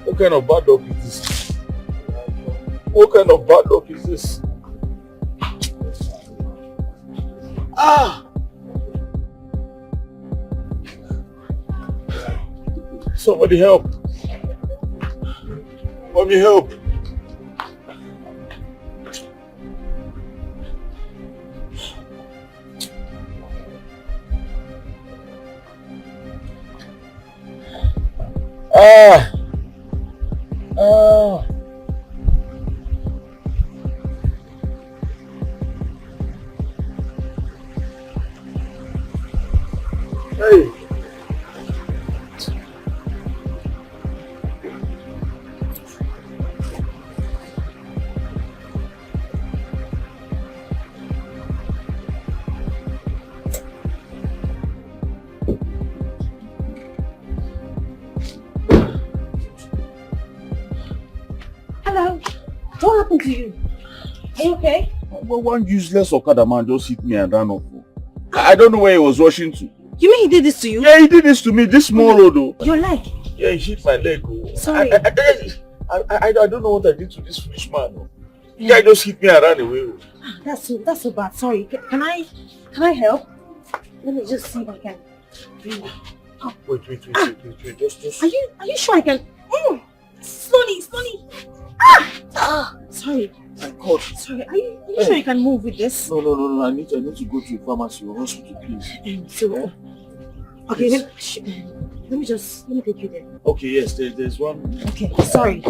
What kind of bad luck is this? What kind of bad luck is this? Somebody help. Let me help. Hey. Hello. What happened to you? Are you okay? Well, one useless Okada man just hit me and ran off. I don't know where he was rushing to. You mean he did this to you? Yeah, he did this to me. This small road, though. Your leg? Yeah, he hit my leg. Sorry. I don't know what I did to this foolish man. Yeah. Guy just hit me and ran away. That's so bad. Sorry. Can I help? Let me just see if I can. Oh. Wait. Just. Are you sure I can? Slowly. Sorry. My God. Sorry. Are you sure you can move with this? No. I need to go to a pharmacy or hospital, please. Okay. Let me take you there. Okay. Yes. There's one. Okay. Sorry.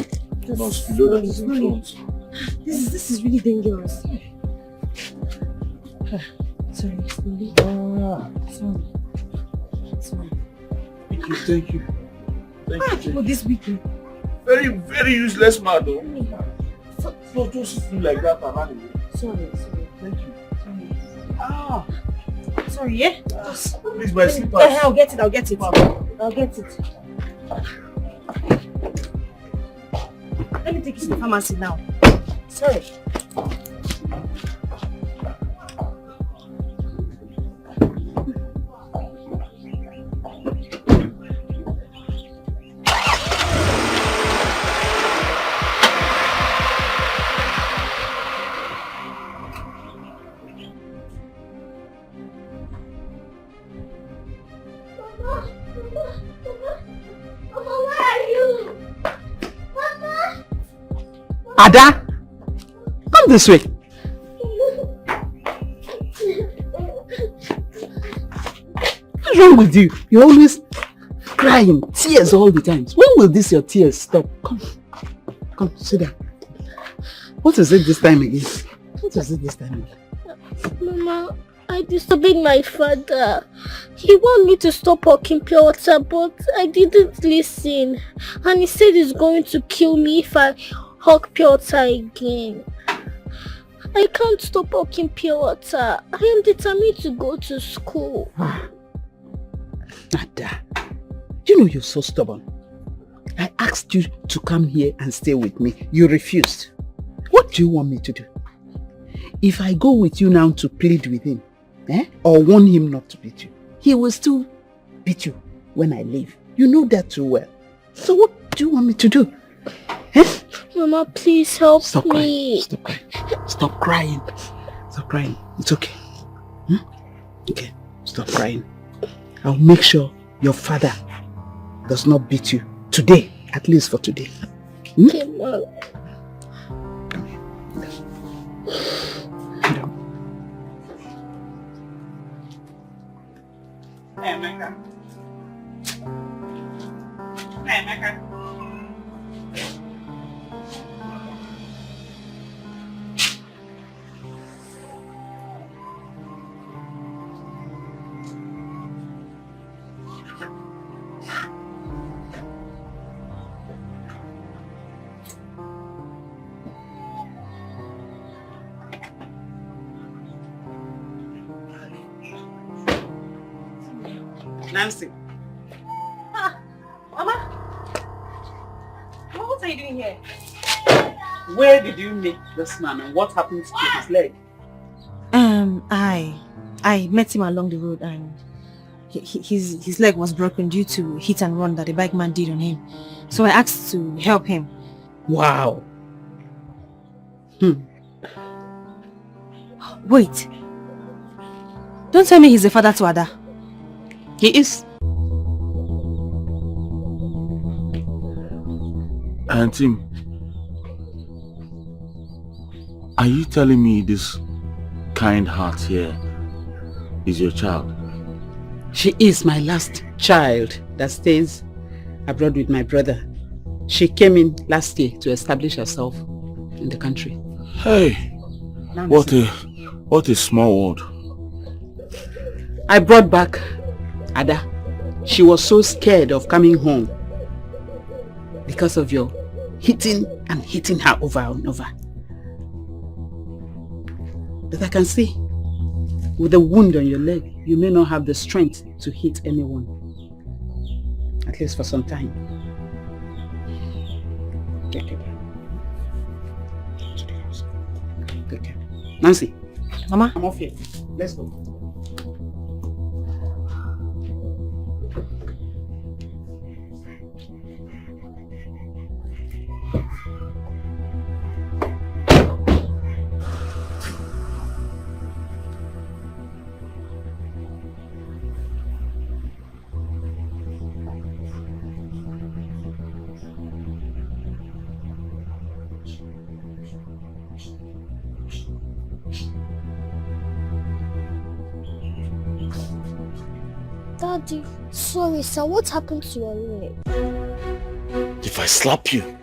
Nurse below that is in front. This is really dangerous. Sorry. Slowly. Sorry. Thank you. For this weekend. Very, very useless man, though. So just hit me like that and run away. Sorry. Thank you. Sorry. Sorry, yeah? Please, my slippers. I'll get it. Let me take you to the pharmacy now. Sorry. Ada, come this way. What's wrong with you? You're always crying, tears all the time. When will your tears stop? Come, sit down. What is it this time again? Mama, I disobeyed my father. He wanted me to stop hawking pure water, but I didn't listen. And he said he's going to kill me if I hawk pure water again. I can't stop hawking pure water. I am determined to go to school. Ada, you know you're so stubborn. I asked you to come here and stay with me. You refused. What do you want me to do? If I go with you now to plead with him, or warn him not to beat you, he will still beat you when I leave. You know that too well. So what do you want me to do? Mama, please help Stop me. crying. Stop crying. Stop crying. It's okay. Okay, stop crying. I'll make sure your father does not beat you today, at least for today. Okay, Mom. Come here. Hey, Emeka. Hey, Emeka. Nancy. Mama? What are you doing here? Where did you meet this man and what happened to his leg? I met him along the road and his leg was broken due to hit and run that the bike man did on him. So I asked to help him. Wow. Wait. Don't tell me he's a father to Ada. He is. Auntie, are you telling me this kind heart here is your child? She is my last child that stays abroad with my brother. She came in last year to establish herself in the country. Hey, Nancy. what a small world. I brought back Ada. She was so scared of coming home because of your hitting her over and over. But I can see, with the wound on your leg, you may not have the strength to hit anyone. At least for some time. Take care. Take care. Nancy. Mama? I'm off here. Let's go. Daddy, sorry sir, what happened to your leg? If I slap you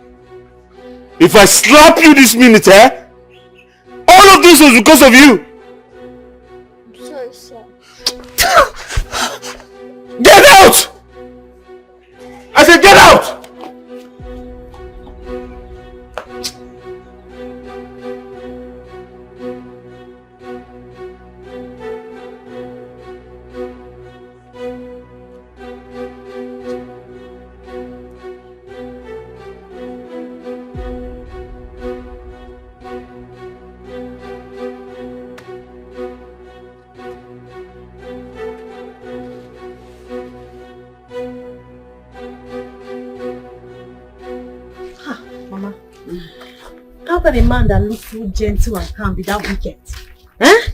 this minute, eh? All of this was because of you. I'm sorry sir. Get out! I said get out! How can a man that looks so gentle and calm be that wicked? Huh?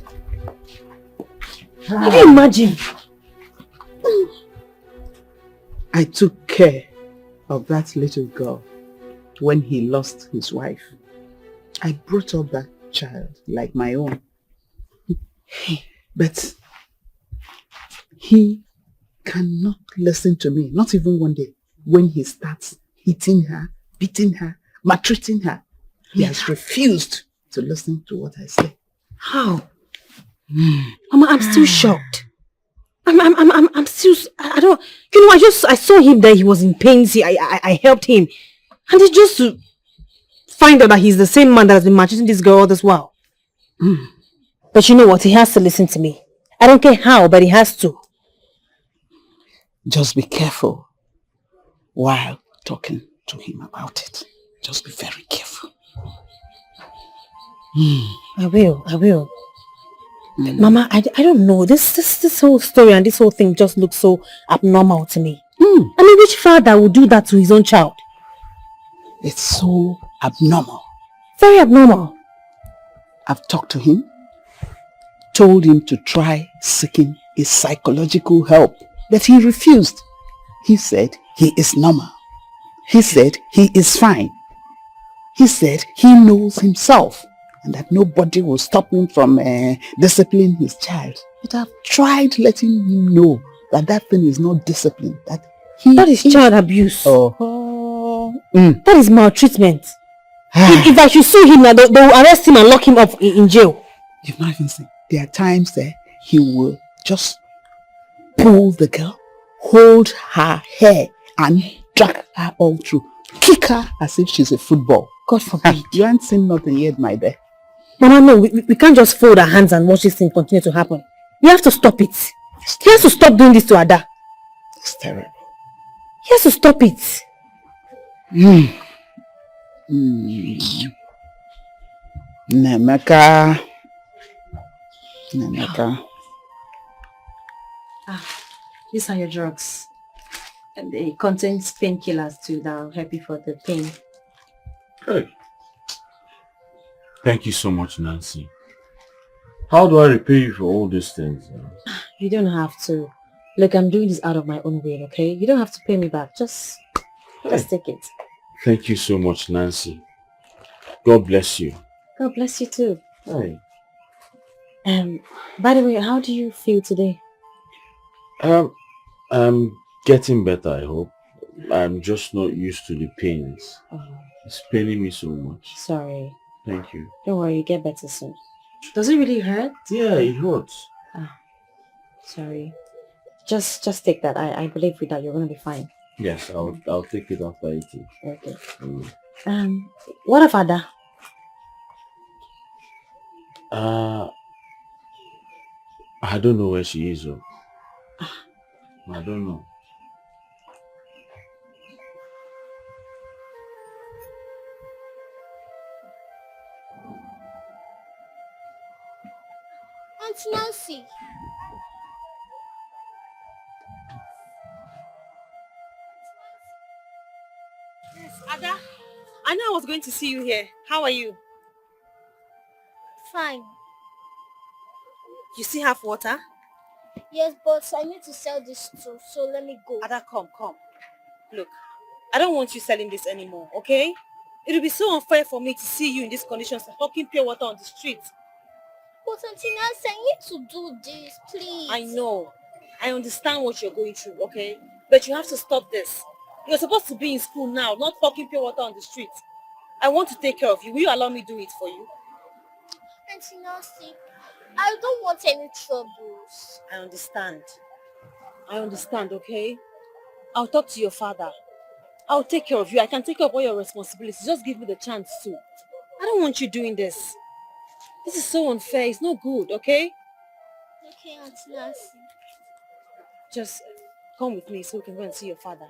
Can you imagine? I took care of that little girl when he lost his wife. I brought up that child like my own. But he cannot listen to me, not even one day, when he starts hitting her, beating her, maltreating her. He has refused to listen to what I say. How? Mama, I'm still shocked. I'm still, I don't, you know, I saw him there, he was in pain, see, I helped him. And it's just to find out that he's the same man that has been maltreating this girl all this while. But you know what, he has to listen to me. I don't care how, but he has to. Just be careful while talking to him about it. Just be very careful. I will. Mama, I don't know. This whole story and this whole thing just looks so abnormal to me. I mean, which father would do that to his own child? It's so abnormal. Very abnormal. I've talked to him, told him to try seeking a psychological help, but he refused. He said he is normal. He said he is fine. He said he knows himself and that nobody will stop him from disciplining his child. But I've tried letting him know that that thing is not discipline. That is child abuse. That is maltreatment. if I should sue him now, they will arrest him and lock him up in jail. You've not even seen. There are times that he will just pull the girl, hold her hair and drag her all through. Kick her as if she's a football. God forbid. You haven't seen nothing yet, my dear. Mama, no, we can't just fold our hands and watch this thing continue to happen. We have to stop it. He has to stop doing this to Ada. It's terrible. He has to stop it. Nemeka. These are your drugs. And they contain painkillers too that will help you for the pain. Hey. Thank you so much, Nancy. How do I repay you for all these things? You don't have to. Look, I'm doing this out of my own will, okay? You don't have to pay me back. Just take it. Thank you so much, Nancy. God bless you. God bless you too. Hey. By the way, how do you feel today? I'm getting better, I hope. I'm just not used to the pains. Oh. It's paining me so much. Sorry. Thank you. Don't worry, you get better soon. Does it really hurt? Yeah, it hurts. Sorry. Just take that. I believe with that you're gonna be fine. Yes, I'll take it after eating. Okay. What of Ada? I don't know where she is. I don't know. Auntie Nancy. Yes, Ada. I know I was going to see you here. How are you? Fine. You still have water? Yes, but I need to sell this too, so let me go. Ada, come. Look, I don't want you selling this anymore, okay? It will be so unfair for me to see you in these conditions, hawking pure water on the street. But Auntie Nancy, I need to do this, please. I know. I understand what you're going through, okay? But you have to stop this. You're supposed to be in school now, not hawking pure water on the street. I want to take care of you. Will you allow me to do it for you? Auntie Nancy, I don't want any troubles. I understand, okay? I'll talk to your father. I'll take care of you. I can take care of all your responsibilities. Just give me the chance to. I don't want you doing this. This is so unfair. It's not good, okay? Okay, Auntie Nancy. Just come with me so we can go and see your father.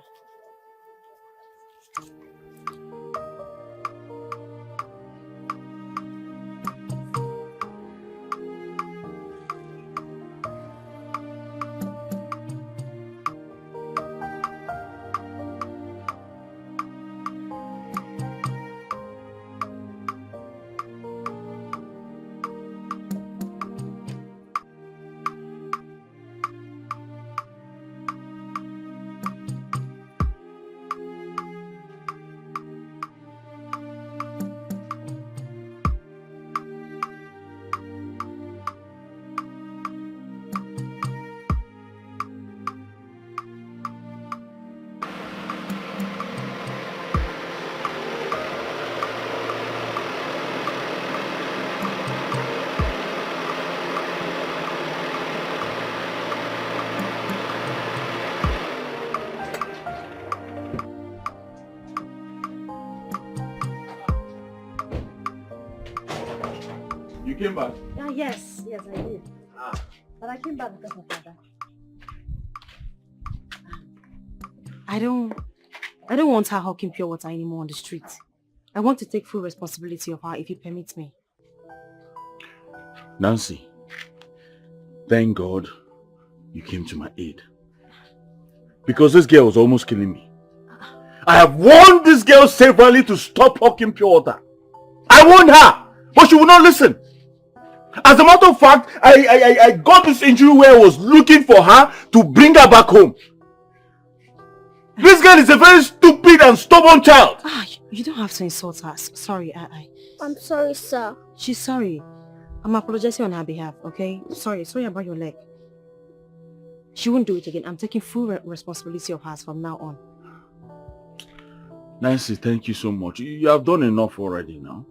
You came back? Yes, I did. But I came back because of Ada. I don't want her hawking pure water anymore on the street. I want to take full responsibility of her if you permit me. Nancy, thank God you came to my aid. Because this girl was almost killing me. I have warned this girl severally to stop hawking pure water. I warned her, but she would not listen. As a matter of fact, I got this injury where I was looking for her to bring her back home. This girl is a very stupid and stubborn child. You don't have to insult her. Sorry, I'm sorry, sir. She's sorry. I'm apologizing on her behalf, okay? Sorry about your leg. She won't do it again. I'm taking full responsibility of hers from now on. Nancy, thank you so much. You have done enough already now.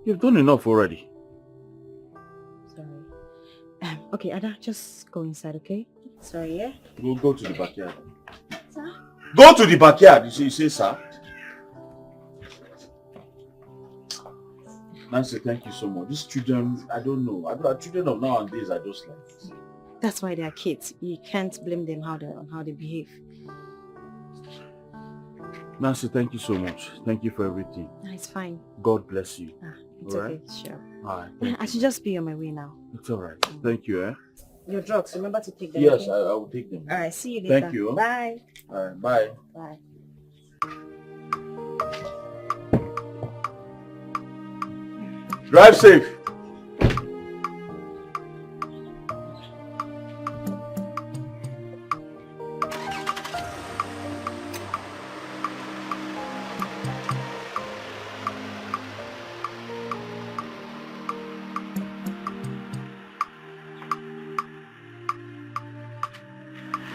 You've done enough already. Sorry. Okay, Ada, just go inside, okay? Sorry, yeah? We'll go to the backyard. Sir? Go to the backyard. You say, sir? Nancy, thank you so much. These children, I don't know. Children of nowadays are just like this. That's why they are kids. You can't blame them on how they behave. Nancy, thank you so much. Thank you for everything. It's fine. God bless you. It's all okay, right? sure. All right. I should just be on my way now. It's all right. Thank you, eh? Your drugs, remember to take them. Yes, okay? I will take them. All right, see you later. Thank you. Bye. All right, bye. Bye. Drive safe.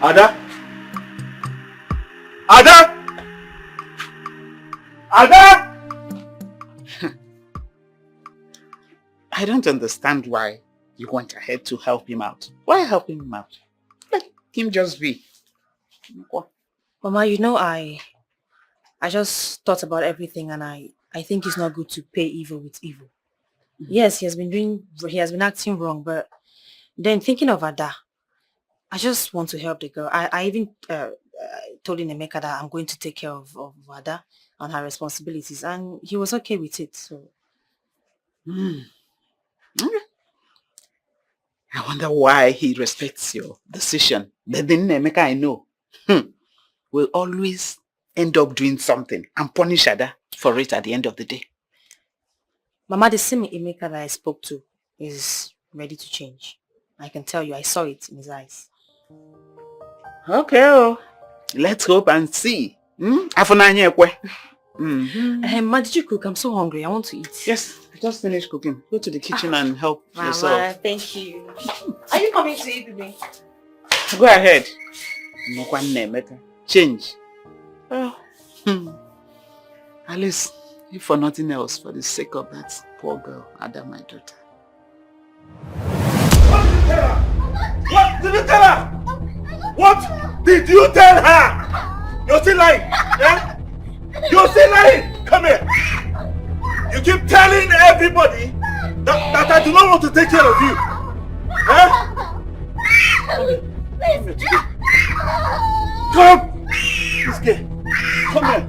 Ada? Ada? Ada? I don't understand why you went ahead to help him out. Why helping him out? Let him just be. Mama, you know, I just thought about everything, and I think it's not good to pay evil with evil. Yes, he has been acting wrong, but then thinking of Ada, I just want to help the girl. I even told Nemeka that I'm going to take care of Ada and her responsibilities, and he was okay with it. So, I wonder why he respects your decision. But then Nemeka, I know, will always end up doing something and punish Ada for it at the end of the day. Mama, the same Emeka that I spoke to is ready to change. I can tell you, I saw it in his eyes. Okay, let's hope and see. Ma, did you cook? I'm so hungry. I want to eat. Yes, I just finished cooking. Go to the kitchen and help yourself. Mama, thank you. Are you coming to eat with me? Go ahead. Change. Oh. At least, if for nothing else, for the sake of that poor girl, Ada, my daughter. What did you tell her? What did you tell her? You're still lying. Yeah? You're still lying. Come here. You keep telling everybody that I do not want to take care of you. Huh? Come. This girl. Come here.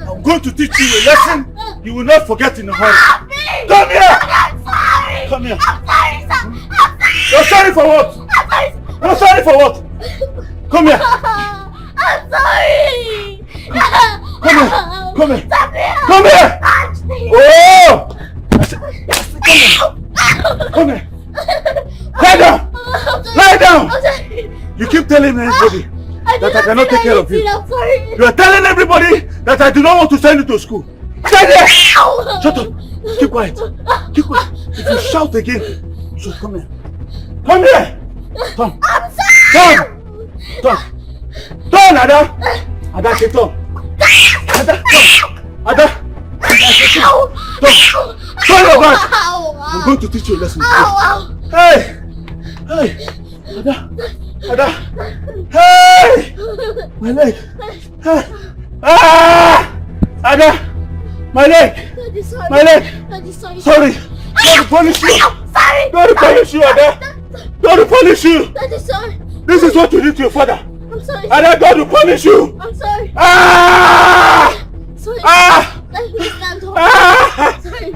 I'm going to teach you a lesson you will not forget in a hurry. Come here. I'm sorry. Come here. I'm sorry, sir. I'm sorry. You're sorry for what? I'm sorry. You're sorry for what? Come here. I'm sorry. Come here. Come here. Stop it. Come here. Oh! Come here. Lie down. Lie down. You keep telling everybody that I cannot take care of you. I'm sorry. You are telling everybody that I do not want to send you to school. Stay there. Shut up. Keep quiet. Keep quiet. If you shout again, so come here. Come here. Come. I'm sorry. Come. Come. Turn, Ada. Ada, say turn. Ada, come. Ada. Turn your back. I'm going to teach you a lesson. Hey. Hey. Ada. Ada. Hey. My leg. Hey. Ah. Ada. My leg. Daddy, sorry. My leg. Daddy, sorry. Sorry. God will punish you. Sorry. God will punish you, Ada. God will punish you. Daddy, sorry. This is what you did to your father. I'm sorry. Ada, God will punish you. I'm sorry. Ah! Sorry. Ah! Let me stand up. Ah! Sorry.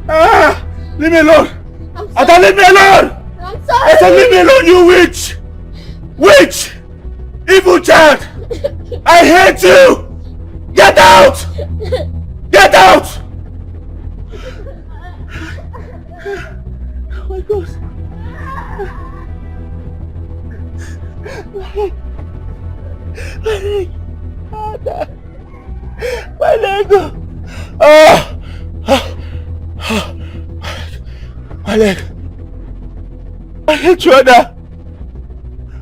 Ah! Leave me alone. I'm sorry. Ada, leave me alone. I'm I said sorry. leave me alone, you witch. Witch. Evil child. I hate you! Get out! Get out! Oh my God. My leg. My leg. My leg. I hate you, Ada.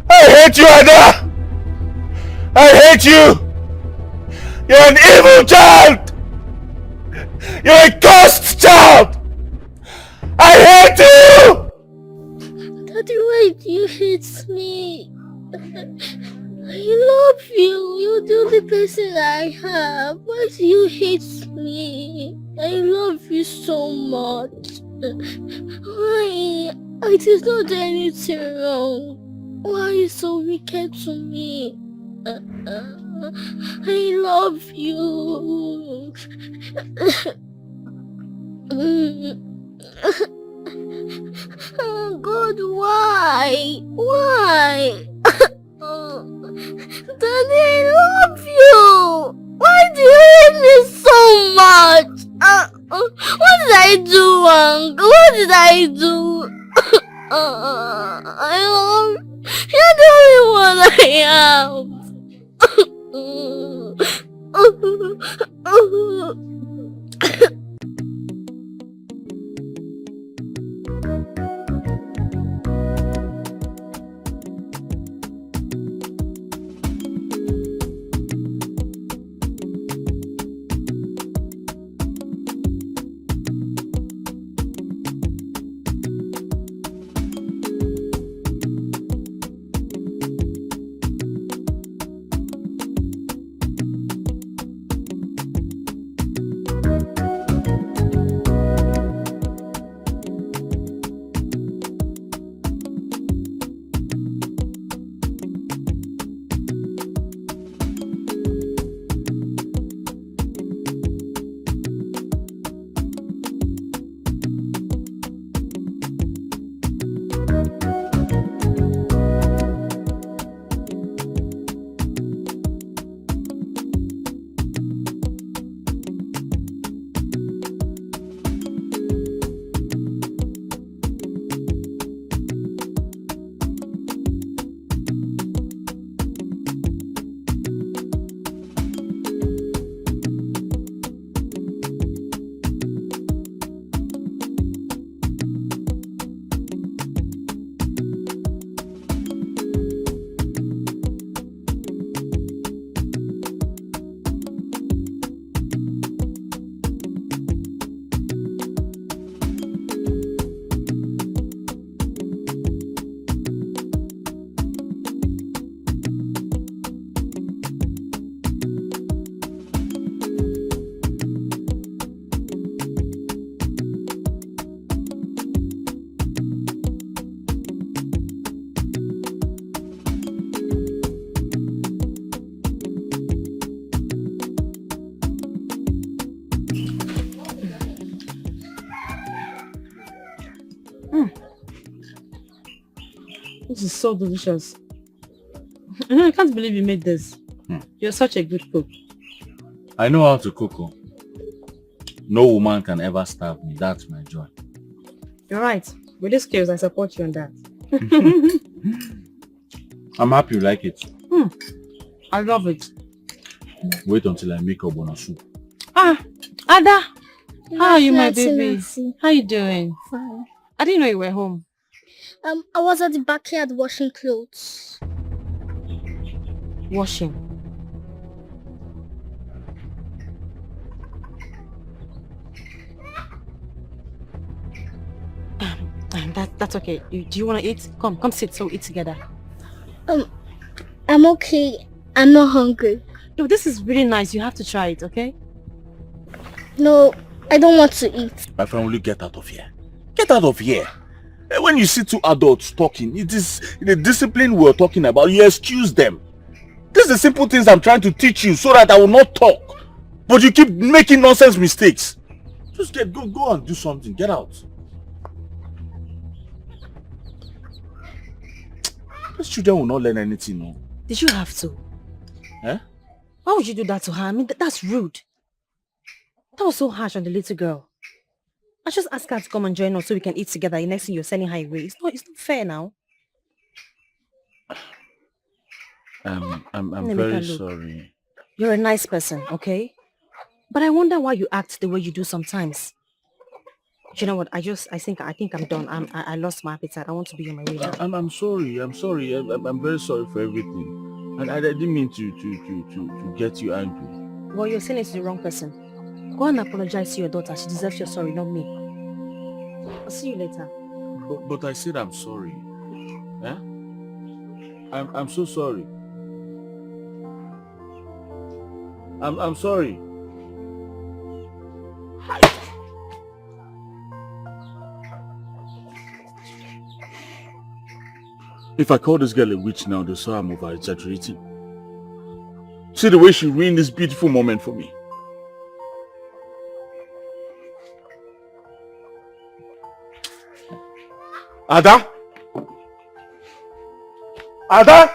I hate you, Ada. I hate you. You're an evil child. You're a cursed child. I hate you. Daddy, why do you hate me? I love you. You're the only person I have. Why do you hate me? I love you so much. Why? I did not do anything wrong. Why are you so wicked to me? I love you. Oh God, why? Why? Daddy, I love you. Why do you hate me so much? What did I do wrong? What did I do? I love. You're the only one I have. This is so delicious. I can't believe you made this. You're such a good cook. I know how to cook. Oh. No woman can ever starve me. That's my joy. You're right. With these skills, I support you on that. I'm happy you like it. I love it. Wait until I make ogbonna soup. Ada! How are you, my Nancy, baby? Nancy. How you doing? Fine. I didn't know you were home. I was at the backyard washing clothes. Washing. That's okay. Do you want to eat? Come sit so we eat together. I'm okay. I'm not hungry. No, this is really nice. You have to try it, okay? No, I don't want to eat. My friend, will you get out of here? Get out of here. When you see two adults talking, it is the discipline we're talking about. You excuse them. These are the simple things I'm trying to teach you so that I will not talk. But you keep making nonsense mistakes. Just go and do something. Get out. These children will not learn anything, no. Did you have to? Eh? Why would you do that to her? I mean, that's rude. That was so harsh on the little girl. I just asked her to come and join us so we can eat together. The next thing you're sending her away. It's not fair now. I'm very sorry. You're a nice person, okay? But I wonder why you act the way you do sometimes. You know what? I think I'm done. I lost my appetite. I want to be on my way now. I'm sorry. I'm sorry. I'm very sorry for everything. And I didn't mean to get you angry. Well, you're saying it's the wrong person. Go and apologize to your daughter. She deserves your sorry, not me. I'll see you later. But I said I'm sorry. Eh? I'm so sorry. I'm sorry. If I call this girl a witch now, they'll say I'm over-exaggerating. See the way she ruined this beautiful moment for me. Ada? Ada?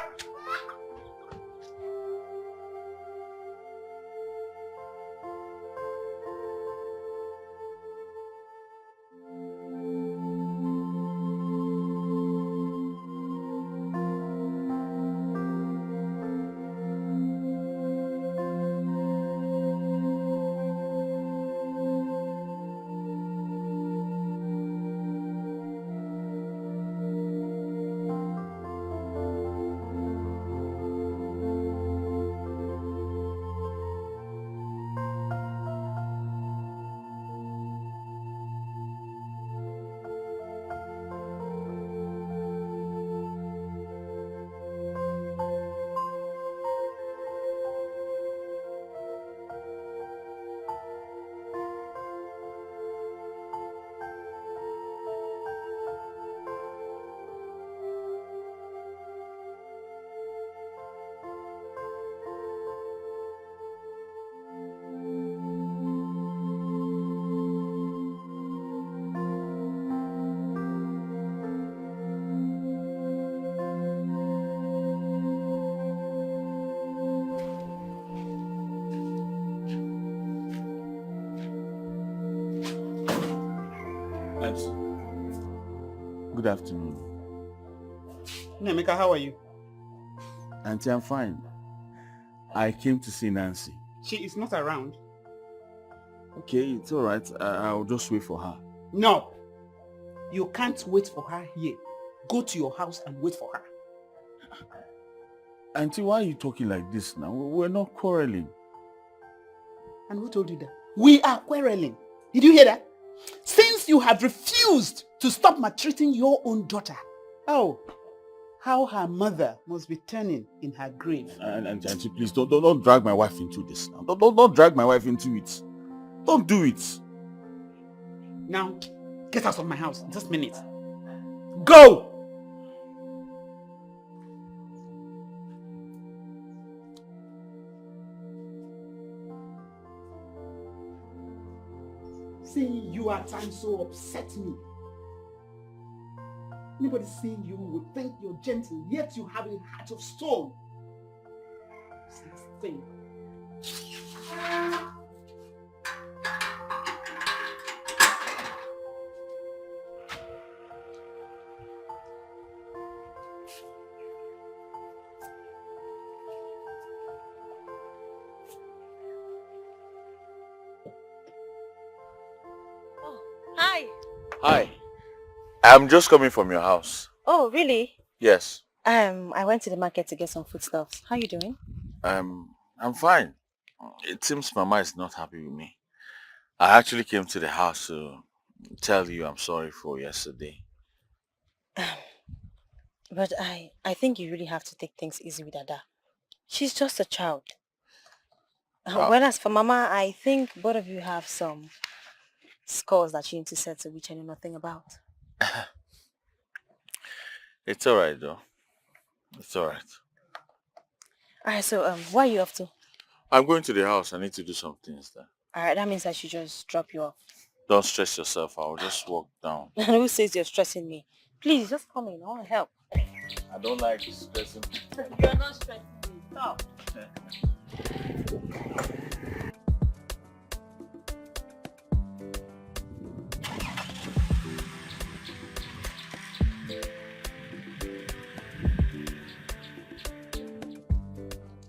Good afternoon. Nemeka, how are you? Auntie, I'm fine. I came to see Nancy. She is not around. Okay, it's all right. I'll just wait for her. No. You can't wait for her here. Go to your house and wait for her. Auntie, why are you talking like this now? We're not quarreling. And who told you that? We are quarreling. Did you hear that? Since you have refused to stop maltreating your own daughter, oh, how her mother must be turning in her grave. And Auntie, please don't drag my wife into this now. Don't drag my wife into it. Don't do it. Now, get out of my house in just a minute. Go! Seeing you at times so upset me. Anybody seeing you would think you're gentle, yet you have a heart of stone. This thing. Hi. Hi. I'm just coming from your house. Oh, really? Yes. I went to the market to get some foodstuffs. How are you doing? I'm fine. It seems Mama is not happy with me. I actually came to the house to tell you I'm sorry for yesterday. But I think you really have to take things easy with Ada. She's just a child. Whereas for Mama, I think both of you have some scores that you need to settle, which I know nothing about. It's alright though. It's alright. Alright, so where are you off to? I'm going to the house. I need to do some things there. Alright, that means I should just drop you off. Don't stress yourself. I'll just walk down. Who says you're stressing me? Please, just come in. I want to help. I don't like stressing. You're not stressing me. Stop.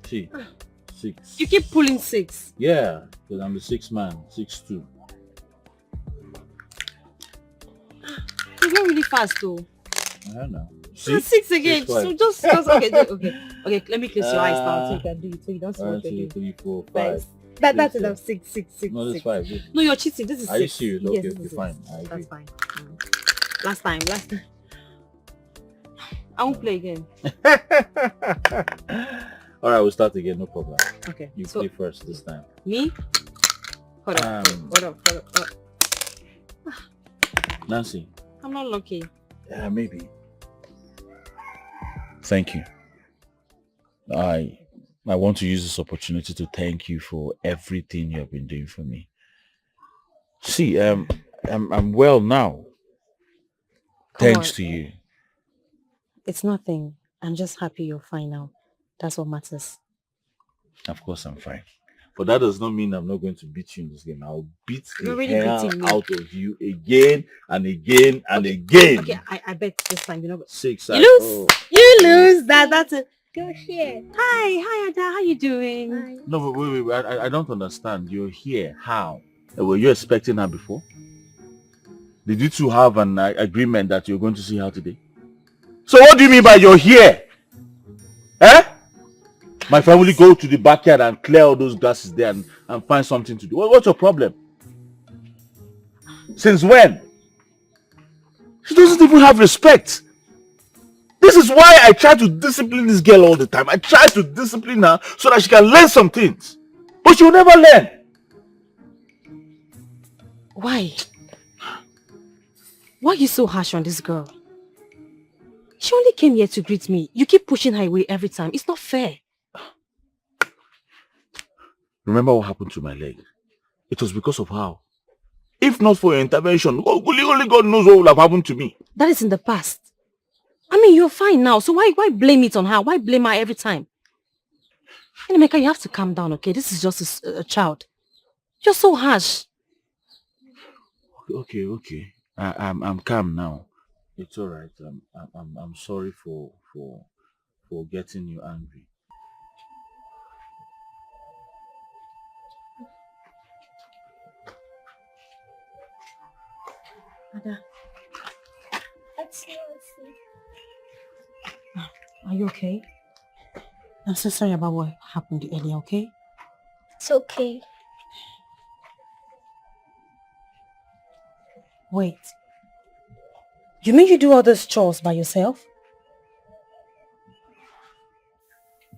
See, 6. You keep pulling 6. Yeah, because I'm the 6th man, 6'2". You go really fast though. I don't know. So 6 again. 6, 5. So just okay. Let me close your eyes now so you can do it. So you don't see what 1, you're 2, doing. 3, 4, 5. Nice. That's Six, enough. 6. No, that's 6. 5. This- No, you're cheating. This is 6. Are you serious? Yes, Okay, this okay, is fine. six. I agree. That's fine. Last time. I won't play again. All right, we'll start again. No problem. Okay. You So play first this time. me? Hold up. Nancy. I'm not lucky. Yeah, maybe. Thank you. I want to use this opportunity to thank you for everything you have been doing for me. See, I'm well now. Thanks to you. It's nothing. I'm just happy you're fine now. That's what matters. Of course I'm fine. But that does not mean I'm not going to beat you in this game. I'll beat You're the already hell beating me. out of you again and again and again. Okay, I bet this time you're not. 6. You lose. You lose. That's it. You're here. Hi, Ada. How you doing? Hi. No, but wait. I don't understand. You're here. How? Were you expecting her before? Did you two have an agreement that you're going to see her today? So what do you mean by you're here? Eh? My family go to the backyard and clear all those glasses there and find something to do. What's your problem? Since when? She doesn't even have respect. This is why I try to discipline this girl all the time. I try to discipline her so that she can learn some things. But she'll never learn. Why? Why are you so harsh on this girl? She only came here to greet me. You keep pushing her away every time. It's not fair. Remember what happened to my leg? It was because of her. If not for your intervention, only God knows what would have happened to me. That is in the past. I mean, you're fine now, so why blame it on her? Why blame her every time? Emeka, you have to calm down, okay? This is just a child. You're so harsh. Okay. I'm calm now. It's all right. I'm sorry for getting you angry. Ada, Let's see. are you okay? I'm so sorry about what happened earlier, okay? It's okay. Wait. You mean you do all those chores by yourself?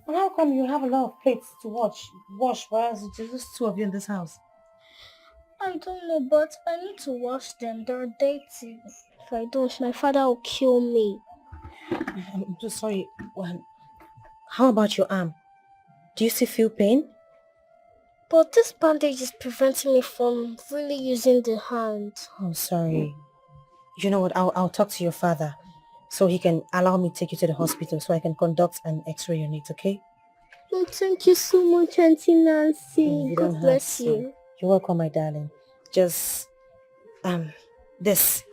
And how come you have a lot of plates to wash whereas it's just 2 of you in this house? I don't know, but I need to wash them. They're dirty. If I don't, my father will kill me. I'm so sorry. How about your arm? Do you still feel pain? But this bandage is preventing me from really using the hand. Oh, sorry. You know what? I'll talk to your father so he can allow me to take you to the hospital so I can conduct an x-ray unit, okay? Oh, thank you so much, Auntie Nancy. You don't God have bless to. you. You're welcome, my darling. Just, this.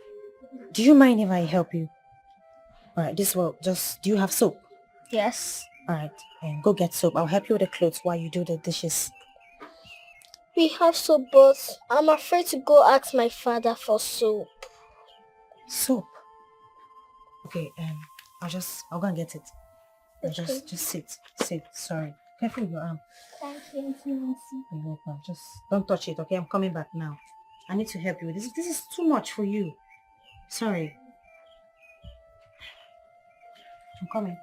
Do you mind if I help you? Alright, this will just, do you have soap? Yes. Alright, go get soap. I'll help you with the clothes while you do the dishes. We have soap, but I'm afraid to go ask my father for soap. Soap? Okay, I'll go and get it. Okay. Just sit. Sorry. Careful with your arm. Thank you, Auntie Nancy. You're welcome. Just don't touch it, okay? I'm coming back now. I need to help you with this. This is too much for you. Sorry. I'm coming.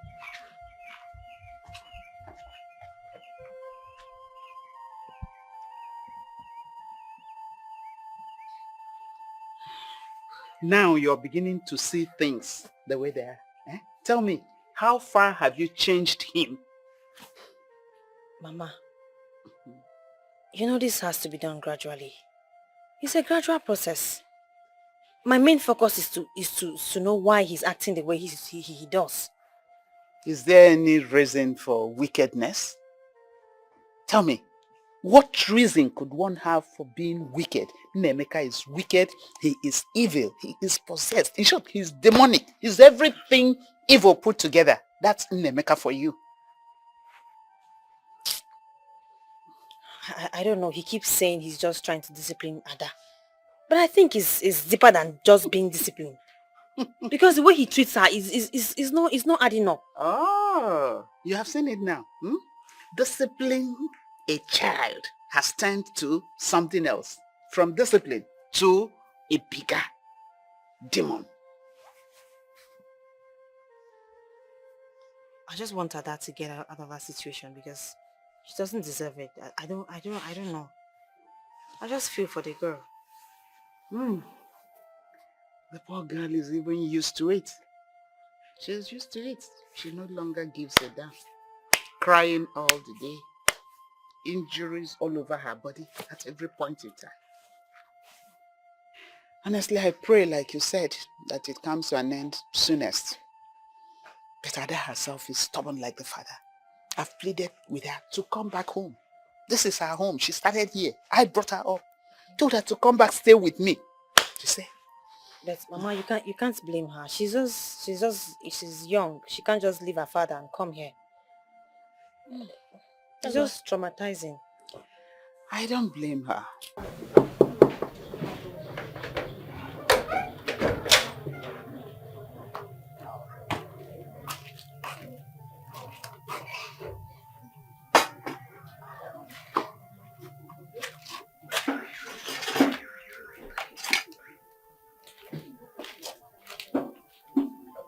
Now you're beginning to see things the way they are. Eh? Tell me, how far have you changed him? Mama, you know this has to be done gradually. It's a gradual process. My main focus is to know why he's acting the way he does. Is there any reason for wickedness? Tell me, what reason could one have for being wicked? Nnaemeka is wicked, he is evil, he is possessed. In short, he's demonic. He's everything evil put together. That's Nnaemeka for you. I don't know. He keeps saying he's just trying to discipline Ada. But I think it's deeper than just being disciplined. Because the way he treats her is not adding up. Oh, you have seen it now. Discipline a child has turned to something else. From discipline to a bigger demon. I just want Ada to get out of that situation because she doesn't deserve it. I don't know. I just feel for the girl. The poor girl is even used to it. She's used to it. She no longer gives a damn. Crying all the day. Injuries all over her body at every point in time. Honestly, I pray, like you said, that it comes to an end soonest. But Ada herself is stubborn like the father. I've pleaded with her to come back home. This is her home. She started here. I brought her up. Told her to come back, stay with me. She said, But Mama, you can't blame her. She's young. She can't just leave her father and come here. It's just traumatizing. I don't blame her.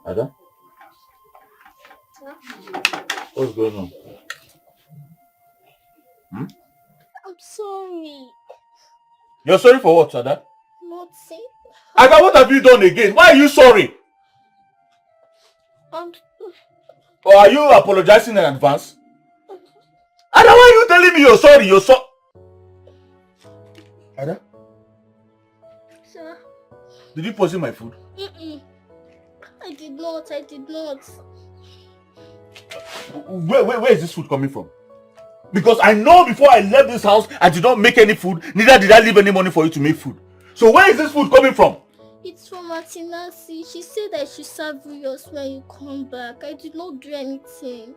Ada? What's going on? I'm sorry. You're sorry for what, Ada? Nothing. Ada, what have you done again? Why are you sorry? Or are you apologizing in advance? Ada, why are you telling me you're sorry? You're so... Ada? Sir? Did you poison my food? I did not. Where is this food coming from? Because I know before I left this house, I did not make any food, neither did I leave any money for you to make food. So where is this food coming from? It's from Auntie Nancy. She said I should serve you yours when you come back. I did not do anything.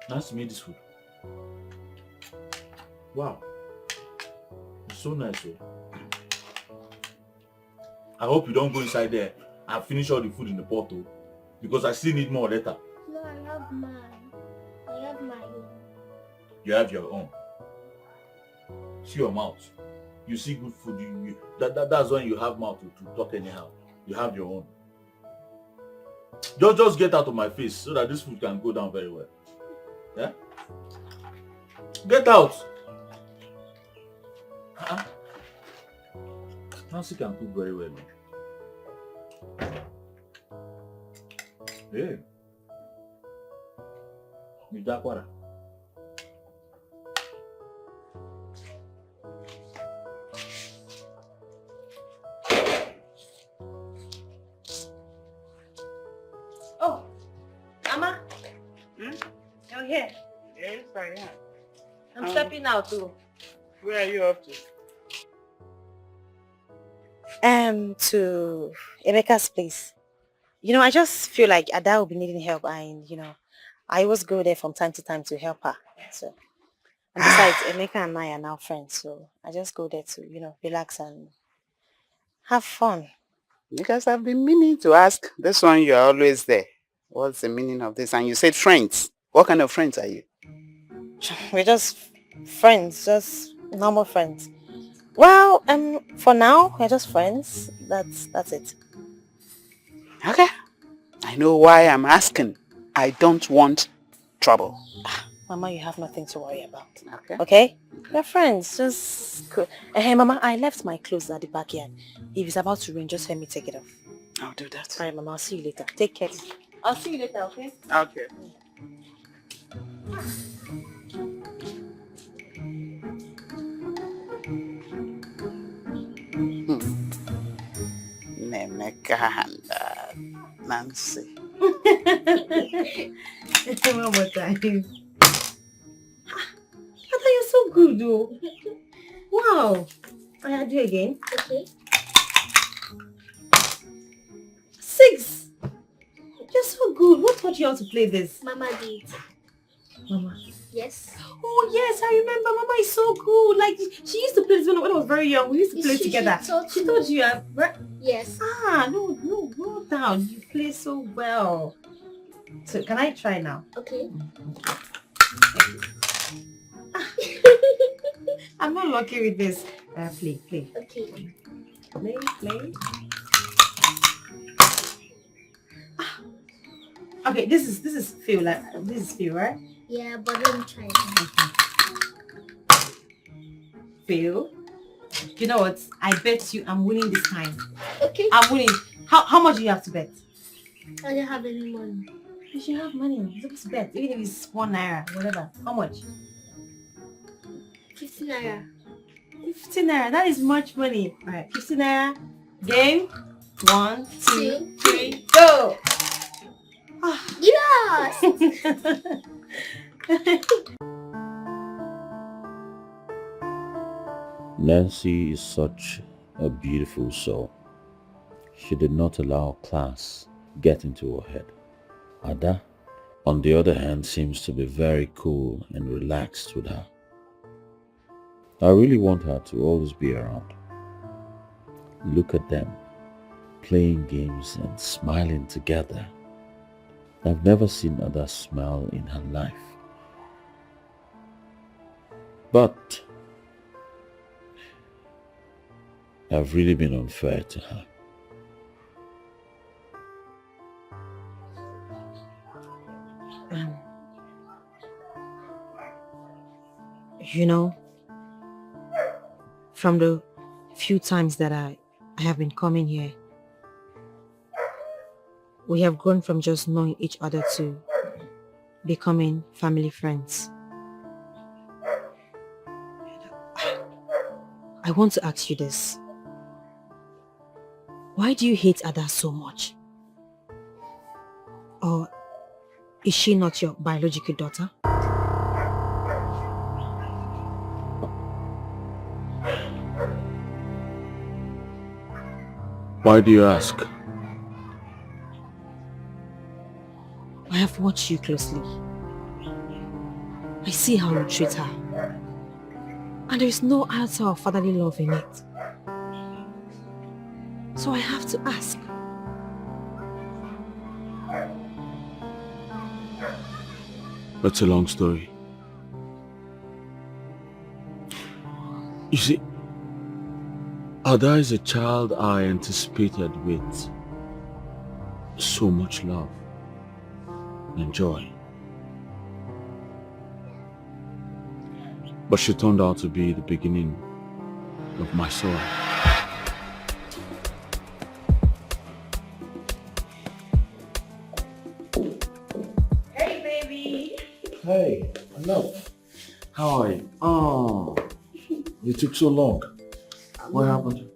Nancy made this food. Wow. It's so nice. I hope you don't go inside there and finish all the food in the pot, because I still need more later. No, I have mine. I have my own. You have your own. See your mouth. You see good food. That's when you have mouth to talk anyhow. You have your own. Just get out of my face so that this food can go down very well. Yeah? Get out. Nancy can cook very well. Hey. Midakwara. Oh, Mama. You're here. Yes, I am. I'm stepping out too. Where are you off to? To Emeka's place. I just feel like Ada will be needing help and, I always go there from time to time to help her. So, and besides, Emeka and I are now friends, so I just go there to, relax and have fun. Because I've been meaning to ask, this one you're always there. What's the meaning of this? And you said friends. What kind of friends are you? We're just friends, just normal friends. Well, for now, we're just friends. That's it. Okay. I know why I'm asking. I don't want trouble. Mama, you have nothing to worry about. Okay. Okay? We're friends. Just cool. Hey, Mama, I left my clothes at the backyard. If it's about to rain, just let me take it off. I'll do that. Alright, Mama, I'll see you later. Take care. I'll see you later, okay? Okay. Nnaemeka and Nancy. One more time. I thought you're so good though. Wow. I'll do it again. Okay. 6. You're so good. What taught you how to play this? Mama did. Mama. Yes. Oh yes, I remember. Mama is so cool. Like she used to play this when I was very young. We used to play together. She taught you. Right? Yes. No, well down. You play so well. So can I try now? Okay. I'm not lucky with this. Play. Okay. Play. Okay, this is Phil. This is Phil, right? Yeah, but let me try it. Phil, you know what? I bet you I'm winning this time. Okay. I'm winning. How much do you have to bet? I don't have any money. You should have money. You're supposed to bet, even if it's 1 naira, whatever. How much? 50 naira. 50 naira. That is much money. All right, 50 naira. Game. 1, 2, 3, go. Yes. Nancy is such a beautiful soul. She did not allow class get into her head. Ada, on the other hand, seems to be very cool and relaxed with her. I really want her to always be around. Look at them, playing games and smiling together. I've never seen Ada smile in her life. But I've really been unfair to her. You know, from the few times that I have been coming here, we have grown from just knowing each other to becoming family friends. I want to ask you this. Why do you hate Ada so much? Or is she not your biological daughter? Why do you ask? I have watched you closely. I see how you treat her. And there is no answer of fatherly love in it. So I have to ask. That's a long story. You see, Ada is a child I anticipated with so much love and joy. But she turned out to be the beginning of my sorrow. Hey, baby. Hey, hello. How are you? Oh, you took so long. What happened?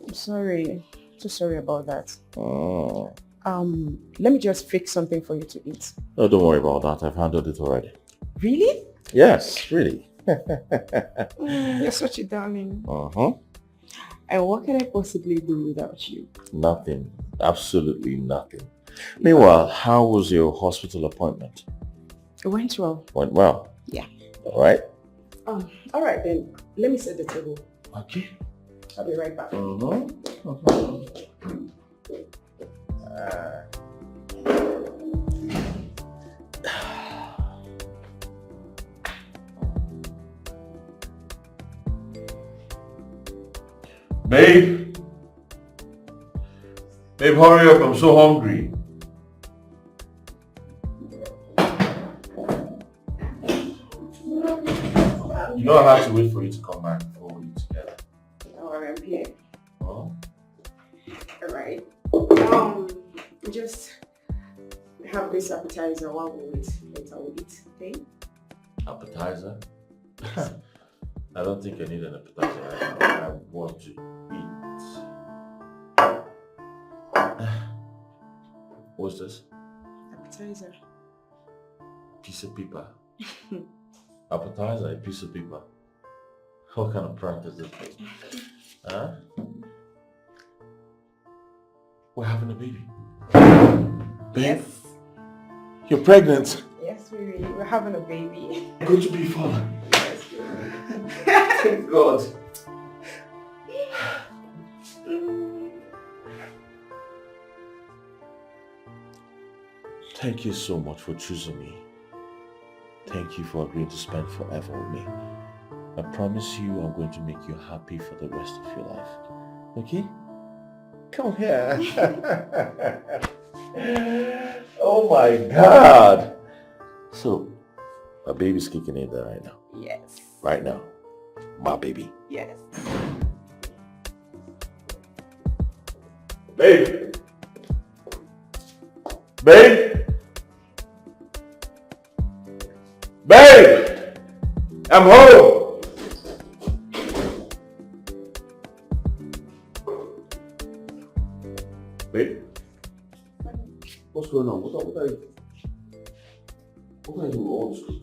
I'm sorry. So sorry about that. Oh. Let me just fix something for you to eat. No, don't worry about that. I've handled it already. Really? Yes, really. You're such a darling. Uh-huh. And what can I possibly do without you? Nothing. Absolutely nothing. Meanwhile, how was your hospital appointment? It went well. Went well? Yeah. All right. All right then. Let me set the table. Okay. I'll be right back. Babe! Babe, hurry up, I'm so hungry. You know I have to wait for you to come back before we eat together. I'm here. Oh? Alright. Just have this appetizer while we wait. Later we'll eat. Okay? Appetizer? I don't think I need an appetizer right now. I want to eat. What's this? Appetizer. Piece of paper. Appetizer, a piece of paper. What kind of prank is this? Huh? We're having a baby. Babe, you're pregnant. Yes, we're having a baby. Good to be father. Yes. Thank God. Thank you so much for choosing me. Thank you for agreeing to spend forever with me. I promise you I'm going to make you happy for the rest of your life. Okay? Come here. Oh my God! So, my baby's kicking in there right now. Yes. Right now. My baby. Yes. Babe! Babe! Babe! I'm home! Babe? What's going on? What are you doing with all this clothes?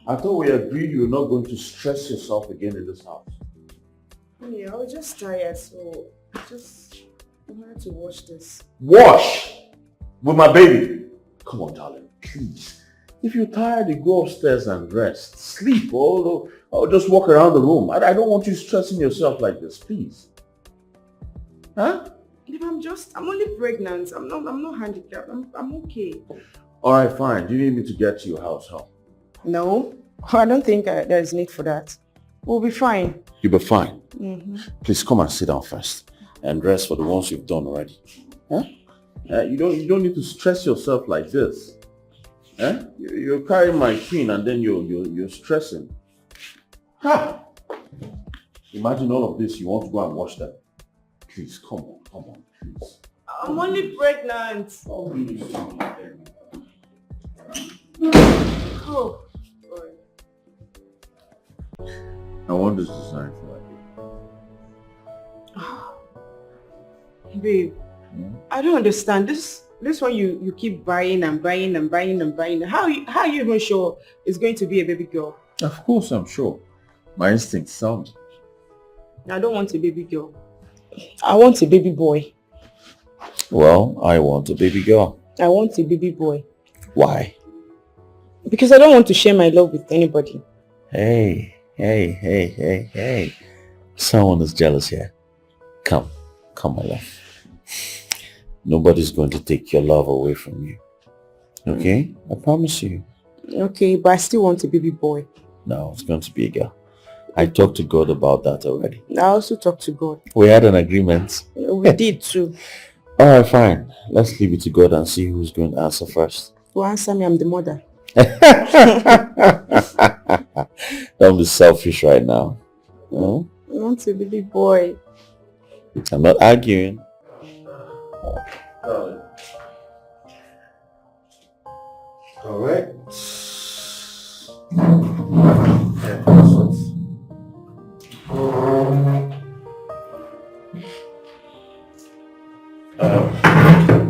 I thought we agreed you were not going to stress yourself again in this house. Yeah, I was just tired, so I wanted to watch this. Wash! With my baby! Come on, darling, please. If you're tired, you go upstairs and rest. Sleep, or just walk around the room. I don't want you stressing yourself like this, please. Huh? If I'm only pregnant. I'm not handicapped. I'm okay. Alright, fine. Do you need me to get to your house, huh? No, I don't think there's need for that. We'll be fine. You'll be fine. Mm-hmm. Please come and sit down first. And rest for the ones you've done already. Huh? You don't need to stress yourself like this. Huh? You're carrying my queen and then you're stressing. Ha! Imagine all of this. You want to go and wash them. Please, come on, please. I'm only pregnant. Oh, sorry. I want this design for you. Babe, I don't understand. This one you keep buying and buying and buying and buying. How are you even sure it's going to be a baby girl? Of course, I'm sure. My instincts tell me. I don't want a baby girl. I want a baby boy. Well, I want a baby girl. I want a baby boy. Why? Because I don't want to share my love with anybody. Hey. Someone is jealous here. Come, my love. Nobody's going to take your love away from you. Okay? I promise you. Okay, but I still want a baby boy. No, it's going to be a girl. I talked to God about that already. I also talked to God. We had an agreement. We did too. Alright, fine. Let's leave it to God and see who's going to answer first. Who answer me? I'm the mother. Don't be selfish right now. No? I want a baby boy. I'm not arguing. Alright.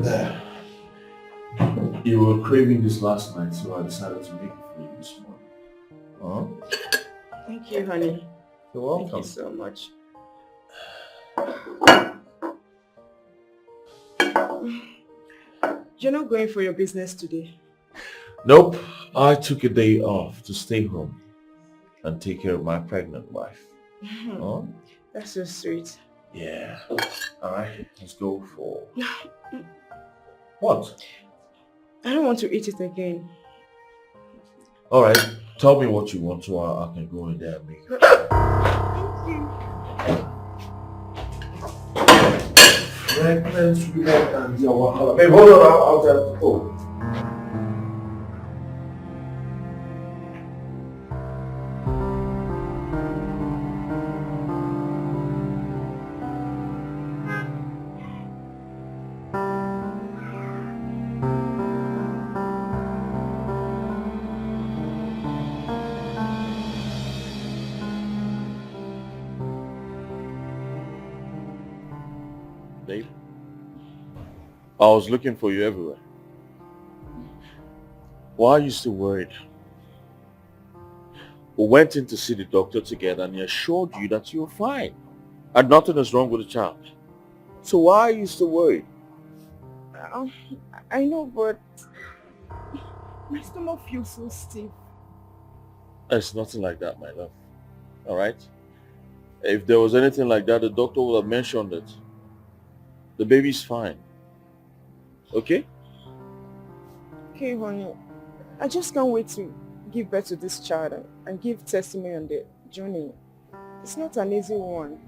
There. You were craving this last night, so I decided to make it for you this morning. Thank you, honey. You're welcome. Thank you so much. You're not going for your business today? Nope. I took a day off to stay home and take care of my pregnant wife. Oh? That's so sweet. Yeah. Alright, let's go for... What? I don't want to eat it again. Alright, tell me what you want so I can go in there and make it. Thank you. Pregnant women and their wahala. Babe, hold on, I'll tell you. Oh. Babe? I was looking for you everywhere. Why are you still worried? We went in to see the doctor together and he assured you that you're fine and nothing is wrong with the child. So why are you still worried? I know, but my stomach feels so stiff. It's nothing like that, my love. Alright? If there was anything like that, the doctor would have mentioned it. The baby's fine. Okay? Okay, honey. I just can't wait to give birth to this child and give testimony on the journey. It's not an easy one.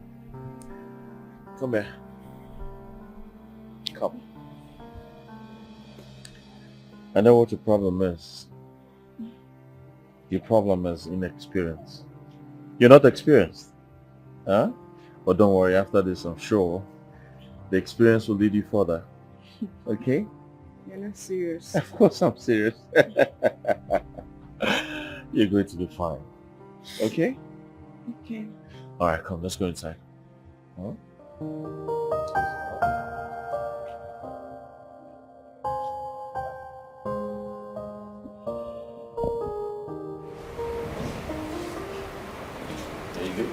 Come here. Come. I know what your problem is. Your problem is inexperience. You're not experienced. Huh? But don't worry, after this I'm sure the experience will lead you further. Okay? You're not serious. Of course I'm serious. You're going to be fine. Okay? Okay. Alright, come, let's go inside. Huh? There you go.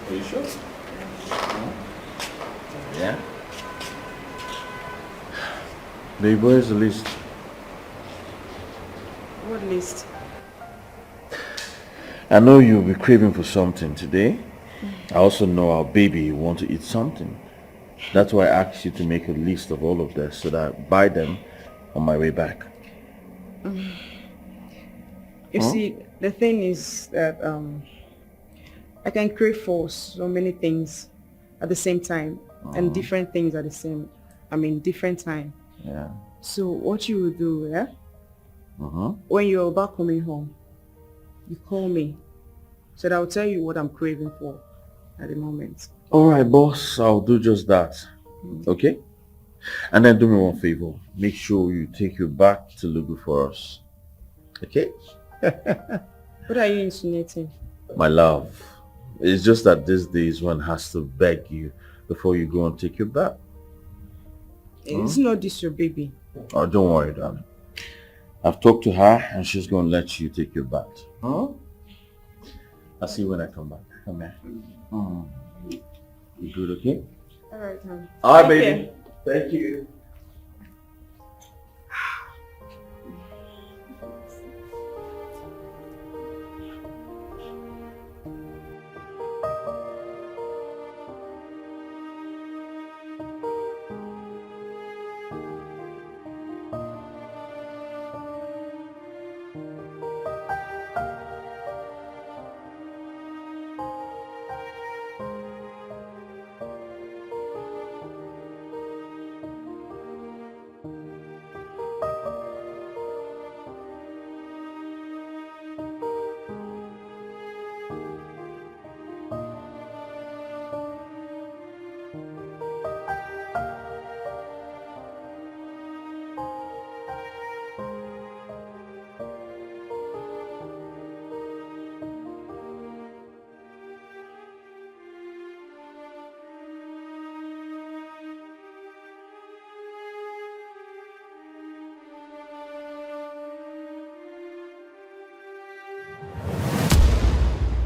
Are you sure? Yeah? Babe, where's the list? What list? I know you'll be craving for something today. I also know our baby will want to eat something. That's why I asked you to make a list of all of this so that I buy them on my way back. You see, the thing is that I can crave for so many things at the same time and different things at the same, different time. Yeah. So what you will do, yeah? When you're about coming home, you call me so that I'll tell you what I'm craving for at the moment. Alright, boss, I'll do just that. Okay? And then do me one favor. Make sure you take you back to Lugu for us. Okay? What are you insinuating? My love, it's just that these days one has to beg you before you go and take your bath. It's not this your baby. Oh, don't worry, darling. I've talked to her and she's going to let you take your bath. Huh? I'll see you when I come back. Come here. You good, okay? Alright, honey. Alright, baby. Thank you.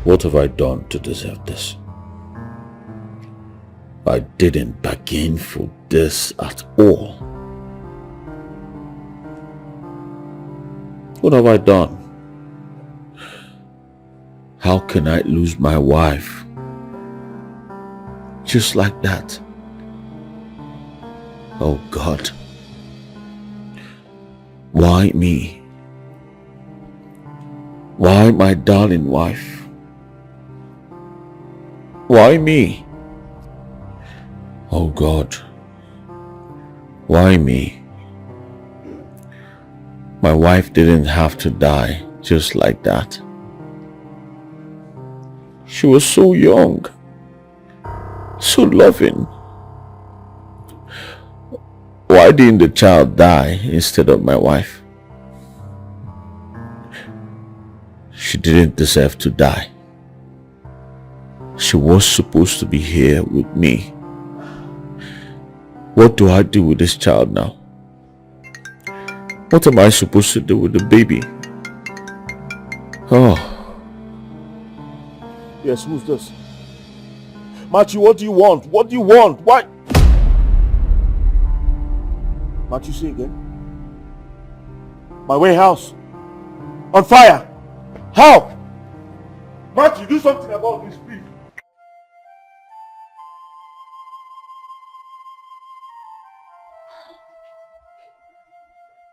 What have I done to deserve this? I didn't bargain for this at all. What have I done? How can I lose my wife? Just like that. Oh God. Why me? Why my darling wife? Why me? Oh God, why me? My wife didn't have to die just like that. She was so young, so loving. Why didn't the child die instead of my wife? She didn't deserve to die. She was supposed to be here with me. What do I do with this child now? What am I supposed to do with the baby? Oh. Yes, who's this? Matthew, what do you want? What do you want? Why? Matthew, say again. My warehouse on fire. How? Matthew, do something about this, please.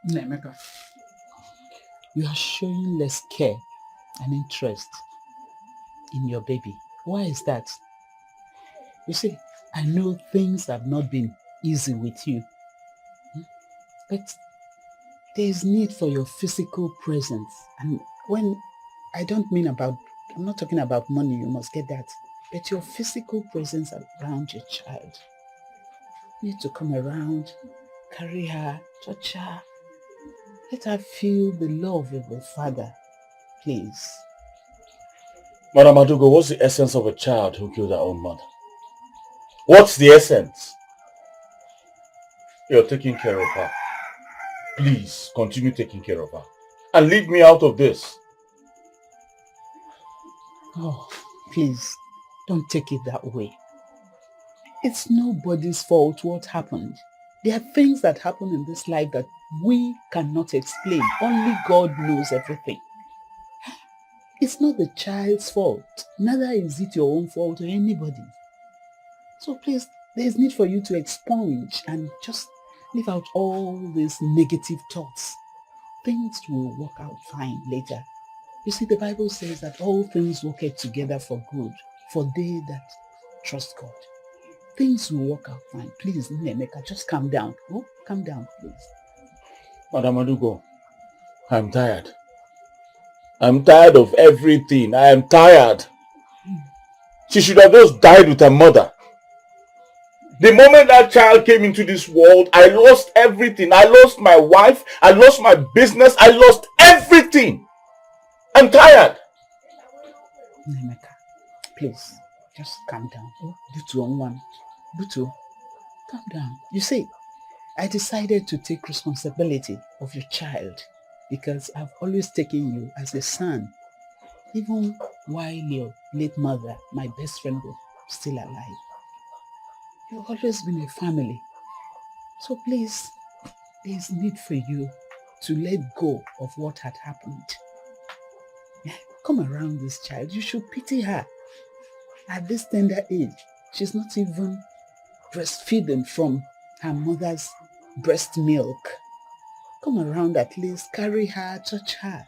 Nemeka, you are showing less care and interest in your baby. Why is that? You see, I know things have not been easy with you, but there is need for your physical presence. And when I don't mean about, I'm not talking about money, you must get that, but your physical presence around your child. You need to come around, carry her, touch her, let her feel the love of a father, please. Madam Adugo, what's the essence of a child who killed her own mother? What's the essence? You're taking care of her. Please, continue taking care of her. And leave me out of this. Oh, please, don't take it that way. It's nobody's fault what happened. There are things that happen in this life that we cannot explain. Only God knows everything. It's not the child's fault. Neither is it your own fault or anybody's. So please, there is need for you to expunge and just leave out all these negative thoughts. Things will work out fine later. You see, the Bible says that all things work together for good, for they that trust God. Things will work out fine. Please, Nemeka, just calm down. Oh, calm down, please. Madam Adugo, I'm tired. I'm tired of everything. I am tired. She should have just died with her mother. The moment that child came into this world, I lost everything. I lost my wife. I lost my business. I lost everything. I'm tired. Nemeka, please, just calm down. Oh, Butu on one. Butu, calm down. You see, I decided to take responsibility of your child because I've always taken you as a son. Even while your late mother, my best friend, was still alive. You've always been a family. So please, there's need for you to let go of what had happened. Come around this child. You should pity her. At this tender age, she's not even breastfeeding from her mother's breast milk. Come around at least, carry her, touch her.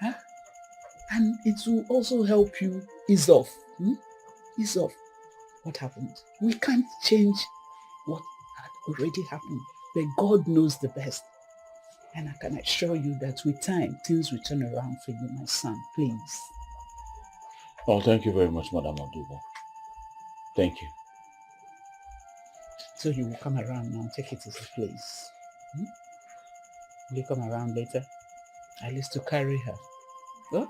Huh? And it will also help you ease off. Ease off what happened. We can't change what had already happened, but God knows the best. And I can assure you that with time, things will turn around for you, my son. Please. Oh, thank you very much, Madam Adugo. Thank you. So you will come around now and take it as a place. Will you come around later? At least to carry her. Huh?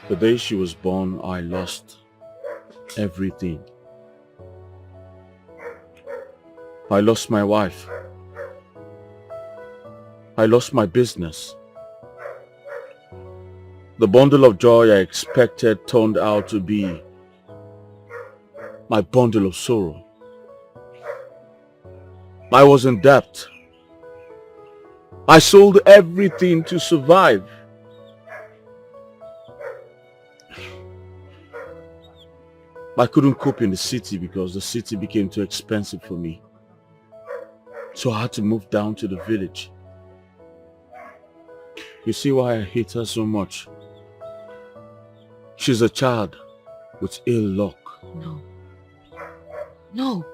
The day she was born, I lost everything. I lost my wife. I lost my business. The bundle of joy I expected turned out to be my bundle of sorrow. I was in debt. I sold everything to survive. I couldn't cope in the city because the city became too expensive for me. So I had to move down to the village. You see why I hate her so much? She's a child with ill luck. No. No.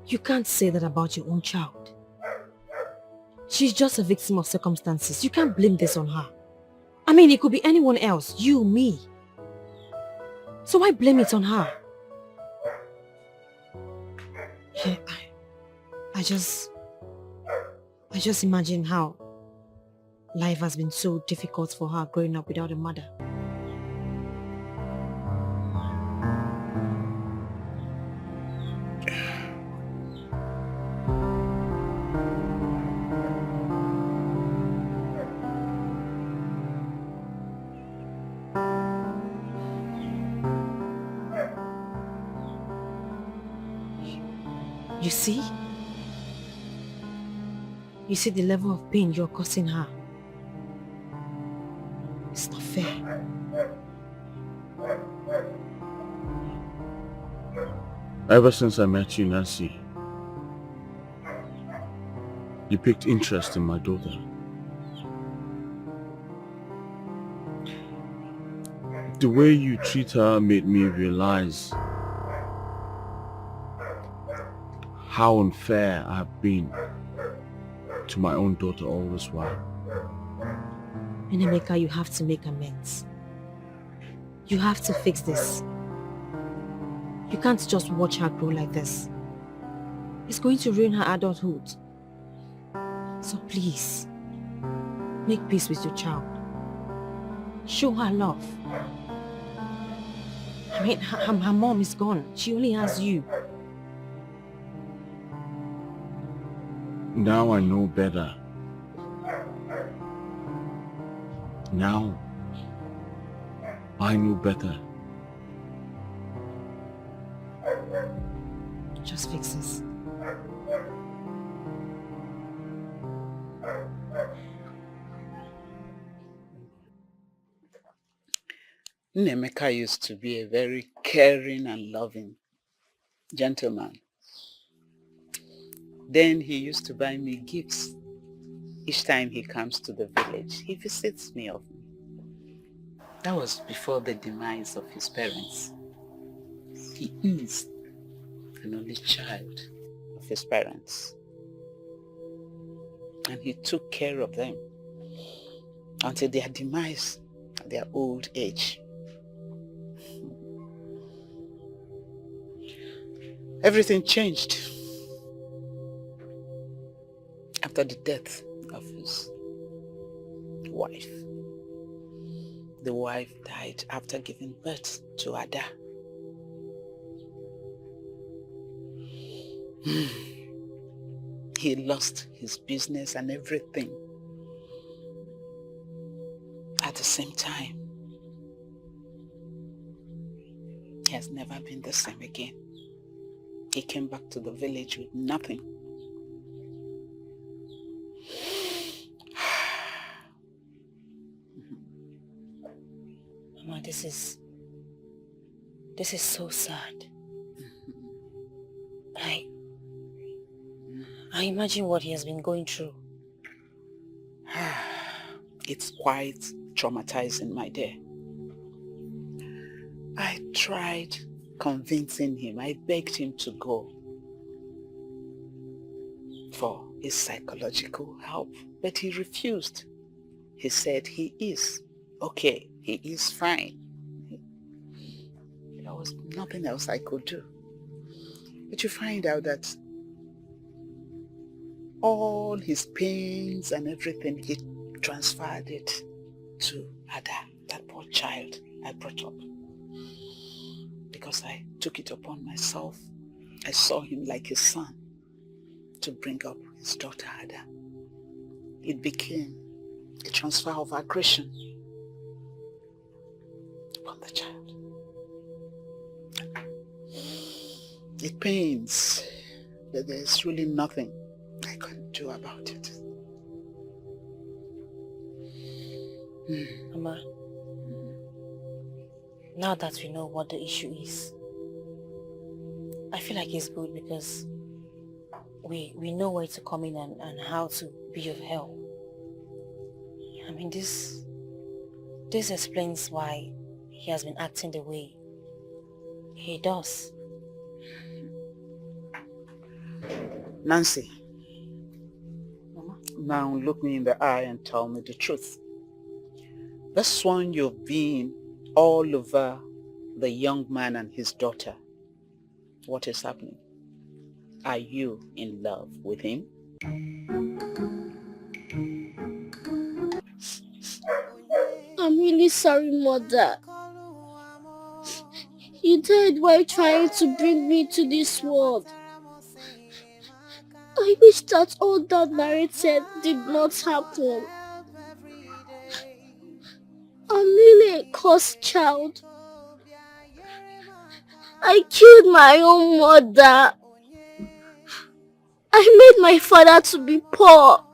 You can't say that about your own child. She's just a victim of circumstances. You can't blame this on her. I mean, it could be anyone else. You, me. So why blame it on her? Yeah, I just imagine how life has been so difficult for her growing up without a mother. You see? You see the level of pain you're causing her. It's not fair. Ever since I met you, Nancy, you picked interest in my daughter. The way you treat her made me realize how unfair I have been to my own daughter all this while. Enemeka, you have to make amends. You have to fix this. You can't just watch her grow like this. It's going to ruin her adulthood. So please, make peace with your child. Show her love. I mean, her mom is gone. She only has you. Now I know better. Now I know better. Just fix this. Nemeka used to be a very caring and loving gentleman. Then he used to buy me gifts. Each time he comes to the village, he visits me often. That was before the demise of his parents. He is an only child of his parents. And he took care of them until their demise at their old age. Everything changed after the death of his wife. The wife died after giving birth to Ada. He lost his business and everything at the same time. He has never been the same again. He came back to the village with nothing. Mama, this is so sad. I imagine what he has been going through. It's quite traumatizing, my dear. I tried convincing him. I begged him to go for his psychological help, but he refused. He said he is okay. He is fine. There was nothing else I could do. But you find out that all his pains and everything, he transferred it to Ada, that poor child I brought up. Because I took it upon myself. I saw him like his son to bring up his daughter Ada. It became a transfer of aggression upon the child. It pains, but there's really nothing I can do about it. Mama, now that we know what the issue is, I feel like it's good because we know where to come in and how to be of help. I mean, this explains why he has been acting the way he does. Nancy, Mama? Now look me in the eye and tell me the truth. This one you've been all over the young man and his daughter. What is happening? Are you in love with him? I'm really sorry, Mother. You died while trying to bring me to this world. I wish that all that narrated did not happen. I'm really a cursed child. I killed my own mother. I made my father to be poor.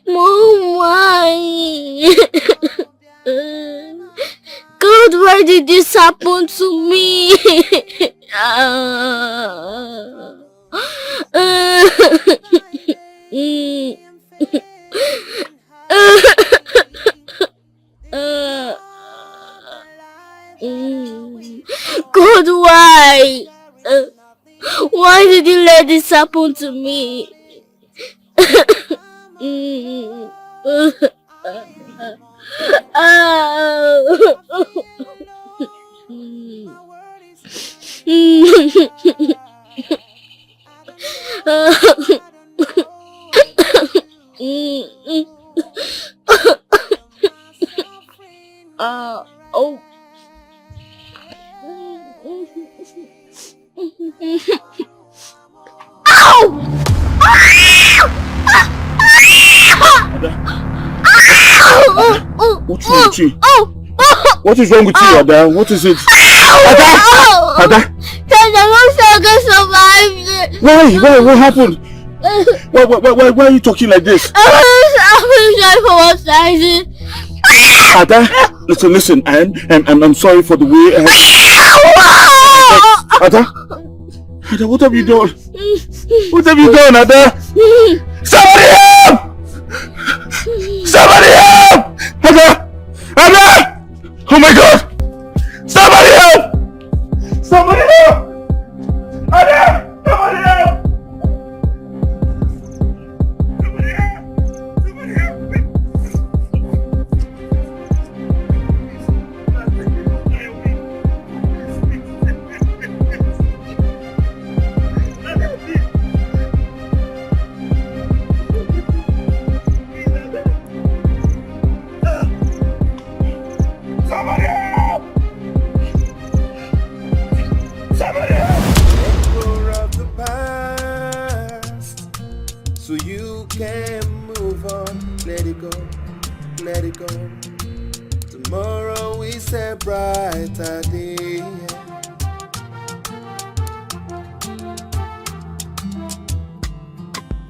Mom, why? God, why did this happen to me? God, why? Why did you let this happen to me? Oh. What's wrong with you? What is wrong with you, Ada? What is it? Ada! Why? What happened? Why are you talking like this? Ada, listen, I'm sorry for the way Ada, what have you done? What have you done, Ada? Somebody help! Somebody help! Ada! Oh my God! Somebody help! Somebody help! Ada! Somebody help! Let it go. Tomorrow is a brighter day.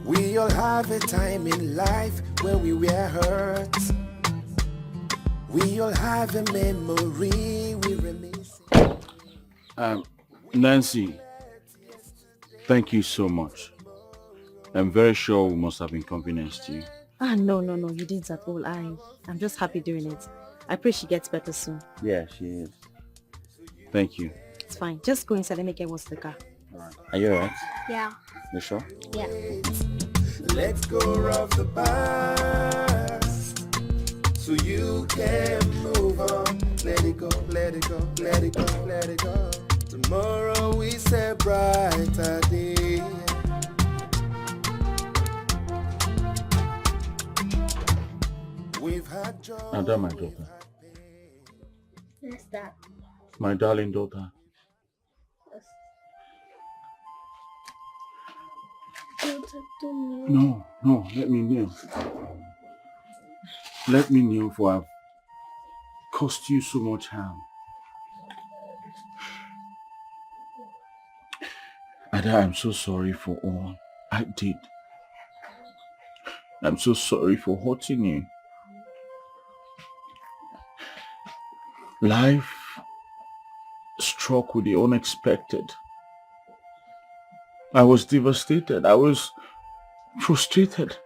We all have a time in life when we were hurt. We all have a memory we reminisce. Nancy, thank you so much. I'm very sure we must have inconvenienced you. No, you didn't at all. I'm just happy doing it. I pray she gets better soon. Yeah, she is. Thank you. It's fine. Just go inside and make it what's the car. Alright. Are you alright? Yeah. You sure? Yeah. Let's go off the past so you can move on. Let it go, let it go, let it go, let it go. Tomorrow is a brighter day. We've had joy. Ada, my daughter. What's that? My darling daughter. No, let me kneel. Let me kneel, for I've caused you so much harm. Ada, I'm so sorry for all I did. I'm so sorry for hurting you. Life struck with the unexpected. I was devastated. I was frustrated.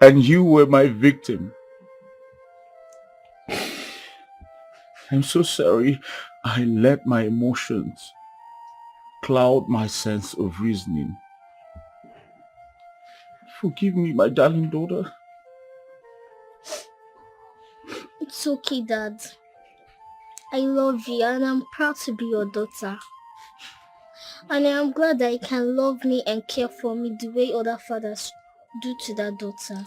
And you were my victim. I'm so sorry I let my emotions cloud my sense of reasoning. Forgive me, my darling daughter. It's okay, Dad. I love you and I'm proud to be your daughter. And I am glad that you can love me and care for me the way other fathers do to their daughter.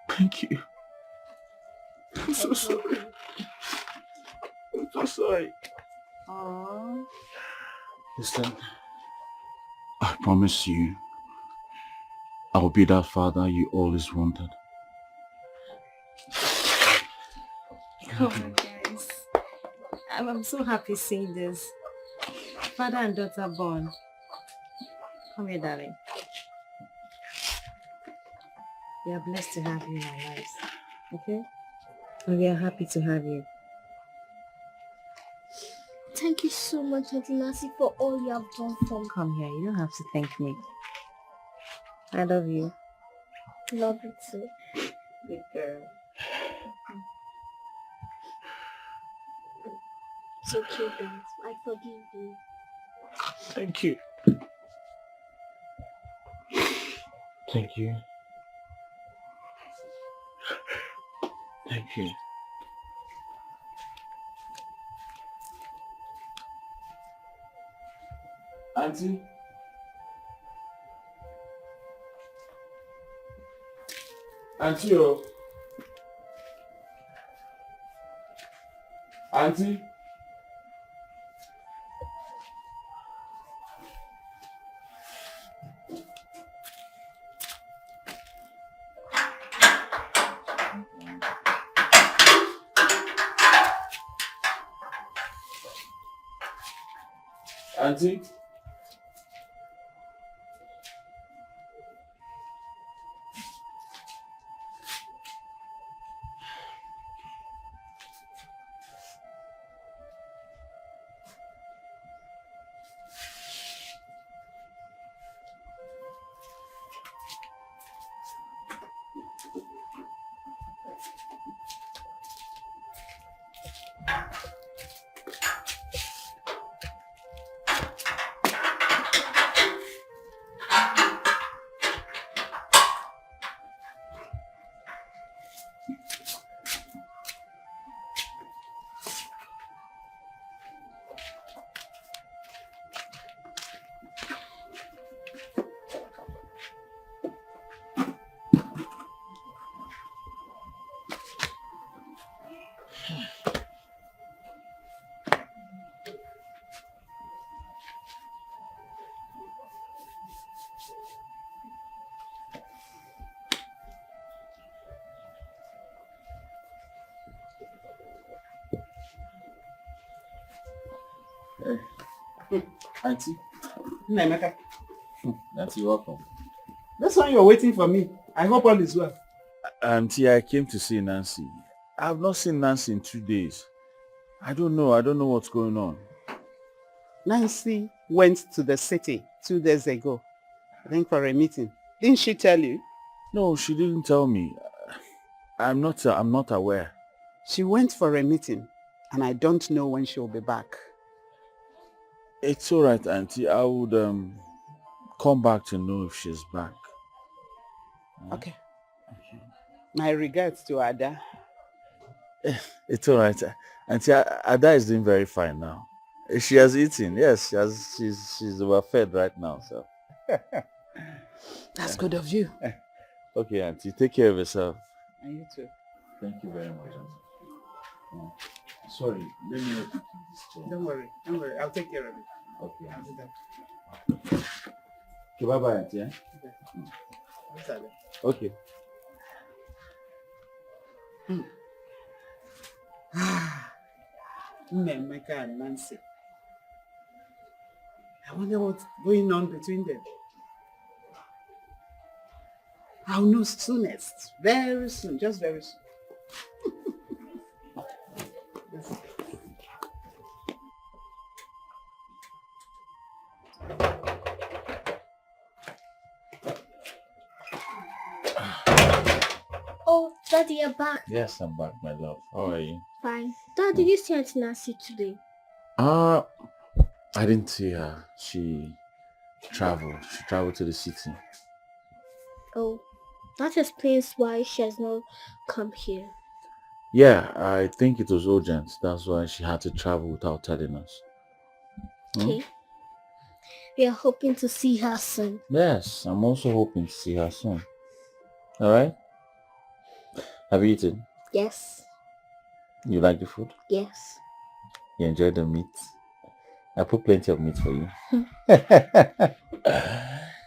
Thank you. I'm so sorry. I'm so sorry. Aww. Listen, I promise you, I'll be that father you always wanted. Oh my guys. I'm so happy seeing this. Father and daughter born. Come here, darling. We are blessed to have you in our lives. Okay? And we are happy to have you. Thank you so much, Auntie Nancy, for all you have done for me. Come here, you don't have to thank me. I love you. Love you too. Good girl. It's okay, Dad. I forgive you. Thank you. Thank you. Thank you. Auntie? Auntie, oh. Auntie? Auntie? Auntie. Nemeka. Auntie, welcome. That's why you're waiting for me. I hope all is well. Auntie, I came to see Nancy. I've not seen Nancy in 2 days. I don't know what's going on. Nancy went to the city 2 days ago, I think for a meeting. Didn't she tell you? No, she didn't tell me. I'm not aware. She went for a meeting, and I don't know when she'll be back. It's all right, Auntie. I would come back to know if she's back. Okay. My regards to Ada. It's all right. Auntie, Ada is doing very fine now. She has eaten. Yes, she's overfed right now. So. That's good of you. Okay, Auntie. Take care of yourself. And you too. Thank you very much, Auntie. Sorry, let me help you keep this chair. Don't worry. I'll take care of it. Okay. I'll do that. Okay, bye-bye, Auntie. Eh? Okay. Okay. Nemeka and Nancy. I wonder what's going on between them. I'll know soonest. Very soon. Just very soon. Oh, Daddy, you're back. Yes, I'm back, my love. How are you? Fine. Dad, did you see Auntie Nancy today? I didn't see her. She traveled. She traveled to the city. Oh, that explains why she has not come here. Yeah, I think it was urgent. That's why she had to travel without telling us. Okay. We are hoping to see her soon. Yes, I'm also hoping to see her soon. Alright? Have you eaten? Yes. You like the food? Yes. You enjoy the meat? I put plenty of meat for you.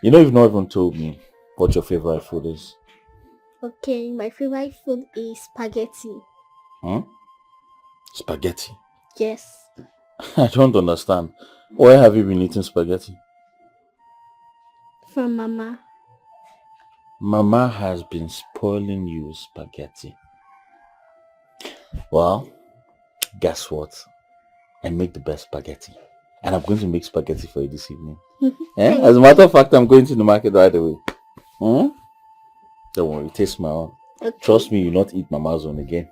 You know, you've not even told me what your favorite food is. Okay, my favorite food is spaghetti. Hmm? Spaghetti? Yes. I don't understand. Why have you been eating spaghetti? From Mama. Mama has been spoiling you with spaghetti. Well, guess what? I make the best spaghetti. And I'm going to make spaghetti for you this evening. As a matter of fact, I'm going to the market right away. Don't worry, taste my own. Okay. Trust me, you'll not eat Mama's own again.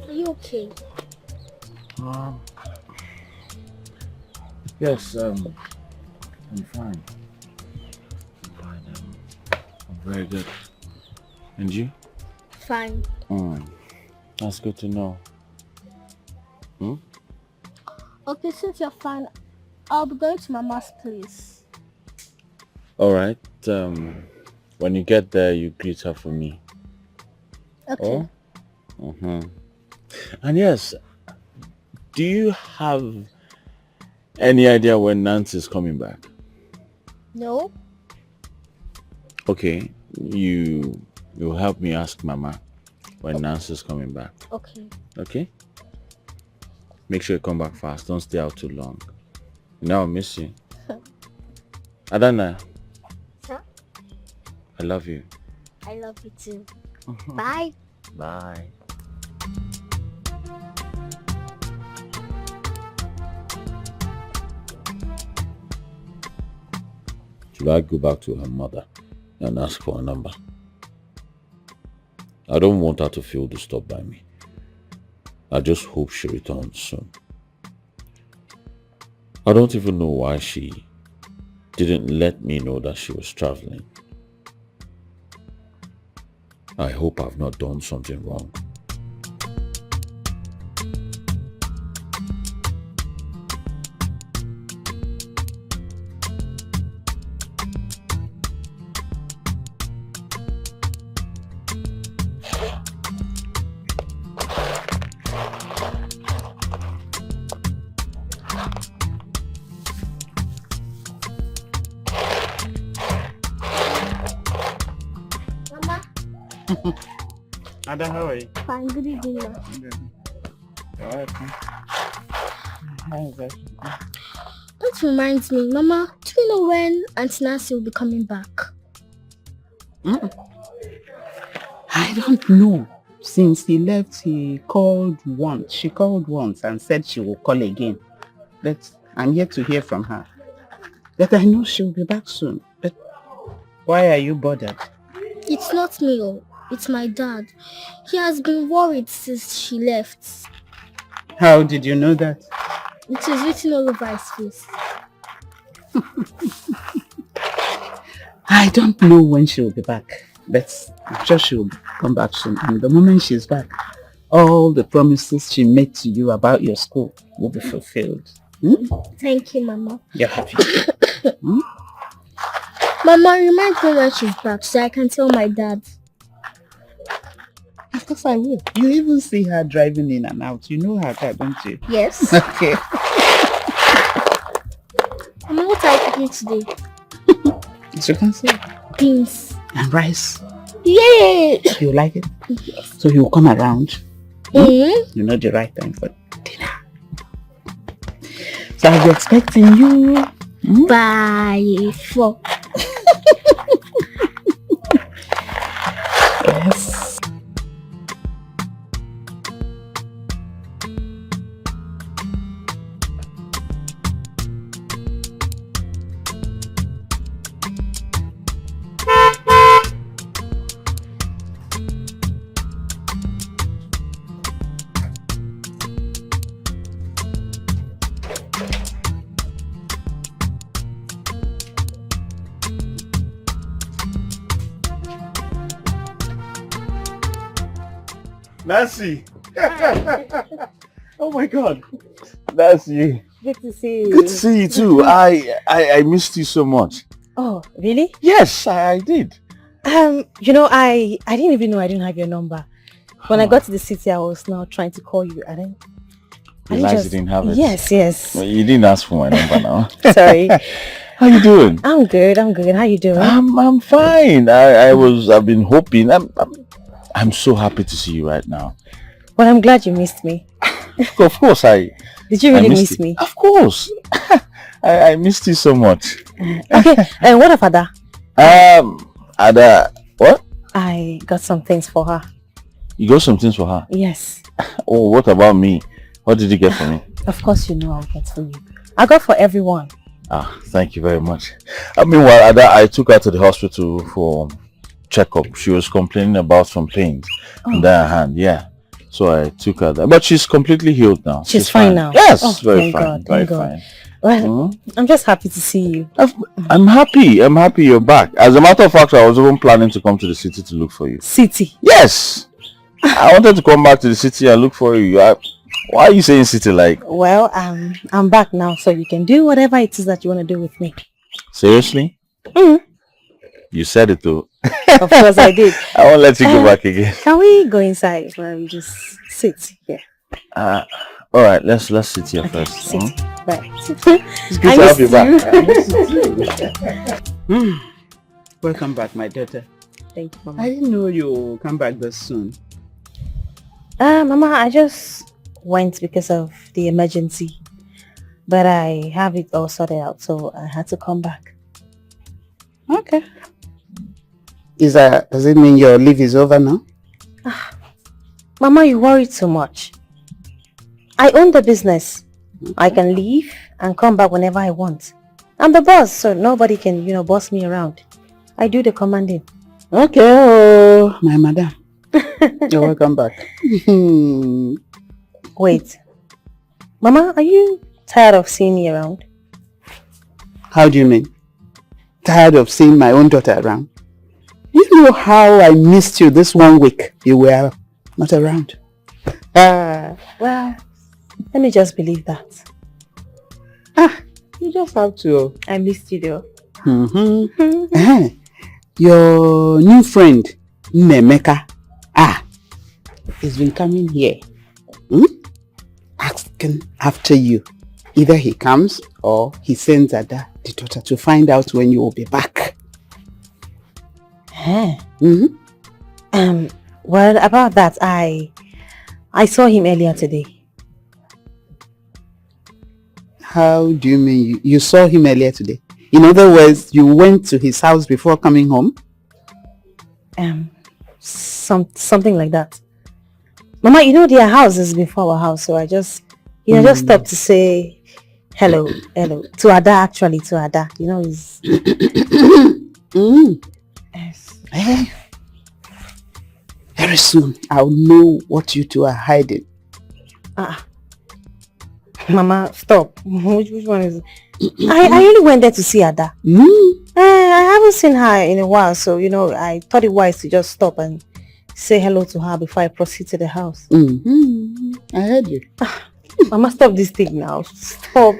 Are you okay? Yes, I'm fine. I'm fine. I'm very good. And you? Fine. That's good to know. Okay, since you're fine, I'll be going to Mama's place. Alright. When you get there, you greet her for me. Okay. Oh? And yes, do you have any idea when Nancy's coming back? No? Okay, you help me ask Mama when Nancy's coming back. Okay. Okay? Make sure you come back fast. Don't stay out too long. I'll miss you. Adana. Sir? I love you. I love you too. Bye. Bye. Should I go back to her mother and ask for a number? I don't want her to feel disturbed by me. I just hope she returns soon. I don't even know why she didn't let me know that she was traveling. I hope I've not done something wrong. Mama? Ada, how are you? Fine, good evening, Ma. That reminds me, Mama, do you know when Auntie Nancy will be coming back? I don't know. Since he left, she called once and said she will call again. But I'm yet to hear from her. But I know she'll be back soon. But why are you bothered? It's not me, oh. It's my dad. He has been worried since she left. How did you know that? It is written all over his face. I don't know when she will be back. But I'm sure she will come back soon. And the moment she's back, all the promises she made to you about your school will be fulfilled. Thank you, Mama. You're happy. Mama, remind me when she's back so I can tell my dad. Of course I will. You even see her driving in and out. You know her car, don't you? Yes. Okay. Mama, what are you cooking today? As you can see. Beans. And rice. Yay! You like it? Yes. So he will come around. You know the right time for dinner. So I'll be expecting you. By 4. Yes. Nancy! Oh my God. Nancy. Good to see you. Good to see you too. I missed you so much. Oh, really? Yes, I did. You know, I didn't even know I didn't have your number. When I got to the city, I was now trying to call you. I realized you didn't have it. Yes. Well, you didn't ask for my number now. Sorry. How you doing? I'm good. How you doing? I'm fine. I've been hoping. I'm so happy to see you right now. Well, I'm glad you missed me. Of course, Did you really miss me? Of course. I missed you so much. Okay. And what of Ada? Ada, what? I got some things for her. You got some things for her? Yes. Oh, what about me? What did you get for me? Of course you know I'll get for you. I got for everyone. Thank you very much. Meanwhile, Ada, I took her to the hospital for checkup. She was complaining about some pains in her hand. Yeah. So I took her there. But she's completely healed now. She's fine now? Yes, very fine. God, very God. fine. Well, I'm just happy to see you. I'm happy. I'm happy you're back. As a matter of fact, I was even planning to come to the city to look for you. City? Yes. I wanted to come back to the city and look for you. Why are you saying city like? Well, I'm back now, so you can do whatever it is that you want to do with me. Seriously? You said it though. Of course I did. I won't let you go back again. Can we go inside and just sit here? All right, let's sit here first. Sit. Right. It's good to have you back. Welcome back, my daughter. Thank you, Mama. I didn't know you come back this soon. Mama, I just went because of the emergency, but I have it all sorted out, so I had to come back. Okay. Does it mean your leave is over now? Mama, you worry too much. I own the business. I can leave and come back whenever I want. I'm the boss, so nobody can, boss me around. I do the commanding. Okay, my madam. You're welcome back. Wait. Mama, are you tired of seeing me around? How do you mean? Tired of seeing my own daughter around? You know how I missed you this 1 week you were not around. Well, let me just believe that. You just have to. I missed you though. Your new friend, Nemeka, has been coming here. Asking after you. Either he comes or he sends Ada, the daughter, to find out when you will be back. Well, about that, I saw him earlier today. How do you mean you saw him earlier today? In other words, you went to his house before coming home? Something like that. Mama, their house is before our house, so I just, just stopped to say hello to Ada. Actually, to Ada, is. Yes. Very soon, I'll know what you two are hiding. Mama, stop. Which one is it? I only went there to see Ada. I haven't seen her in a while, so, I thought it wise to just stop and say hello to her before I proceed to the house. I heard you. Mama, stop this thing now. Stop.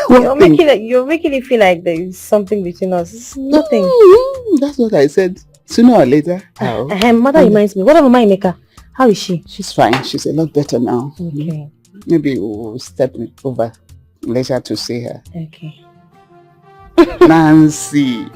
You're making it feel like there is something between us. It's nothing. That's what I said. Sooner or later. Mother reminds me. What about my maker? How is she? She's fine. She's a lot better now. Okay. Maybe we'll step over later to see her. Okay. Nancy.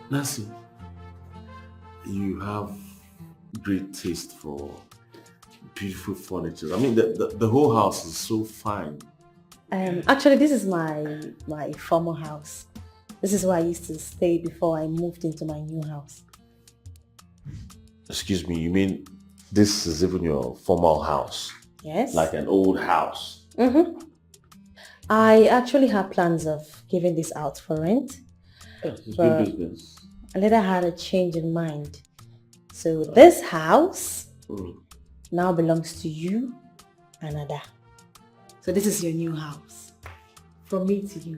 Nancy, you have great taste for beautiful furniture. I mean, the whole house is so fine. Actually, this is my former house. This is where I used to stay before I moved into my new house. Excuse me, you mean this is even your former house? Yes. Like an old house? I actually had plans of giving this out for rent. It's good business. I later had a change in mind. So this house now belongs to you and Ada. So this is your new house. From me to you.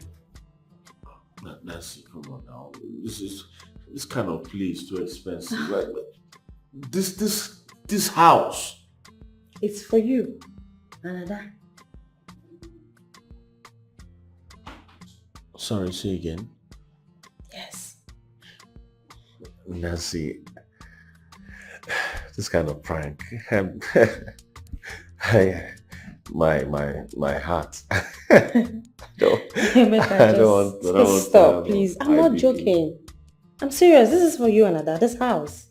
Nancy, come on now. This kind of place is too expensive. Like this house. It's for you and Ada. Sorry, say again. Yes. Nancy, this kind of prank. My heart. I don't Stop, please. I'm not joking. I'm serious. This is for you and Ada. This house.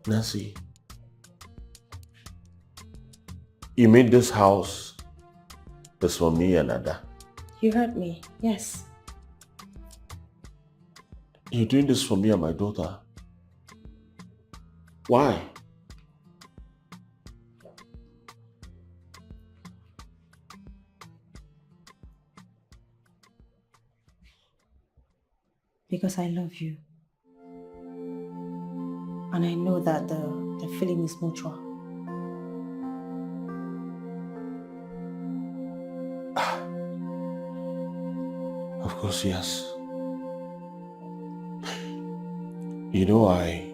Nancy, you mean this house is for me and Ada? You heard me. Yes. You're doing this for me and my daughter. Why? Because I love you. And I know that the feeling is mutual. Of course, yes. You know, I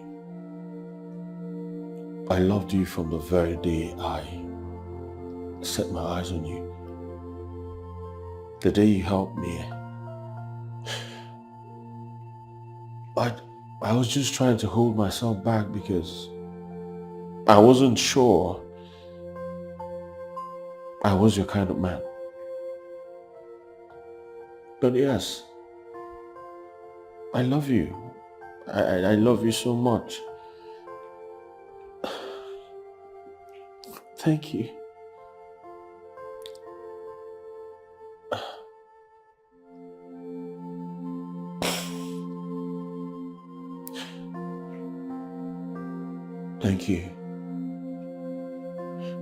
loved you from the very day I set my eyes on you. The day you helped me. I was just trying to hold myself back because I wasn't sure I was your kind of man. But yes, I love you. I love you so much. Thank you. Thank you.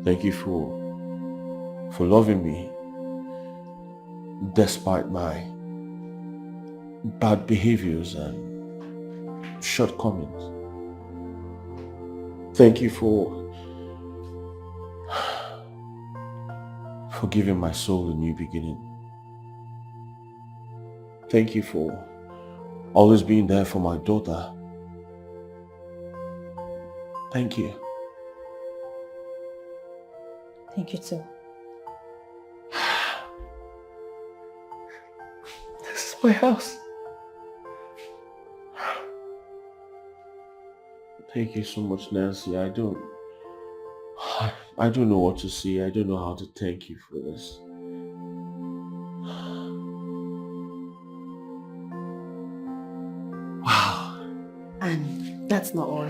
Thank you for loving me despite my bad behaviors and shortcomings. Thank you for giving my soul a new beginning. Thank you for always being there for my daughter. Thank you. Thank you too. This is my house. Thank you so much, Nancy. I don't know what to say. I don't know how to thank you for this. Wow. And that's not all.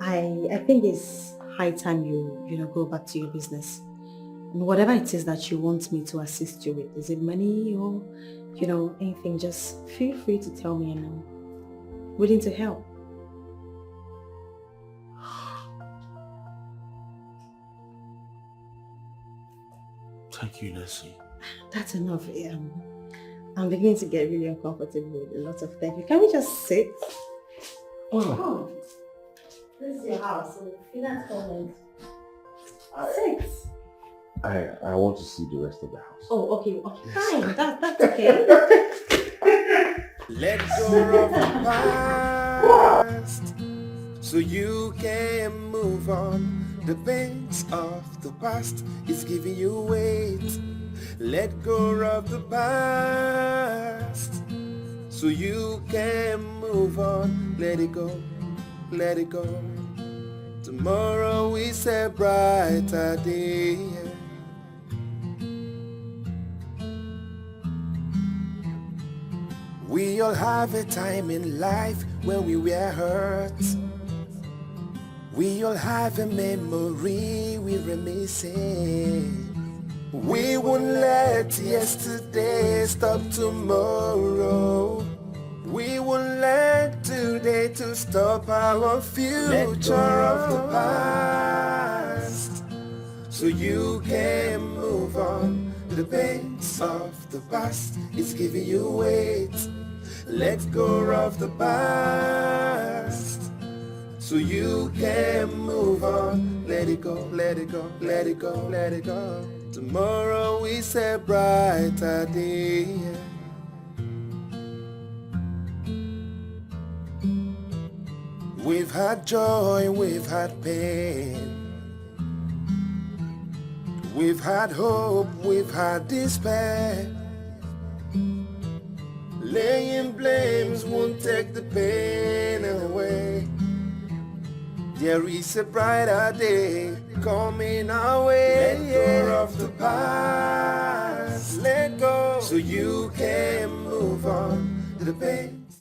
I think it's high time you go back to your business. And whatever it is that you want me to assist you with, is it money or, anything, just feel free to tell me and I'm willing to help. Thank you, Nancy. That's enough. I'm beginning to get really uncomfortable with a lot of thank you. Can we just sit? Oh. This is your house, so you're not comment. Sit. I want to see the rest of the house. Oh, okay, fine. That's okay. Let go of the past so you can move on. The pains of the past is giving you weight. Let go of the past so you can move on. Let it go. Let it go. Tomorrow is a brighter day. We all have a time in life when we were hurt. We all have a memory we were missing. We won't let yesterday stop tomorrow. We won't let today to stop our future of the past. So you can move on. The pains of the past is giving you weight. Let go of the past so you can move on. Let it go, let it go, let it go, let it go. Tomorrow is a brighter day. We've had joy, we've had pain. We've had hope, we've had despair. Laying blames won't take the pain away. There is a brighter day coming our way. Let go of the past, let go, so you can move on to the pain.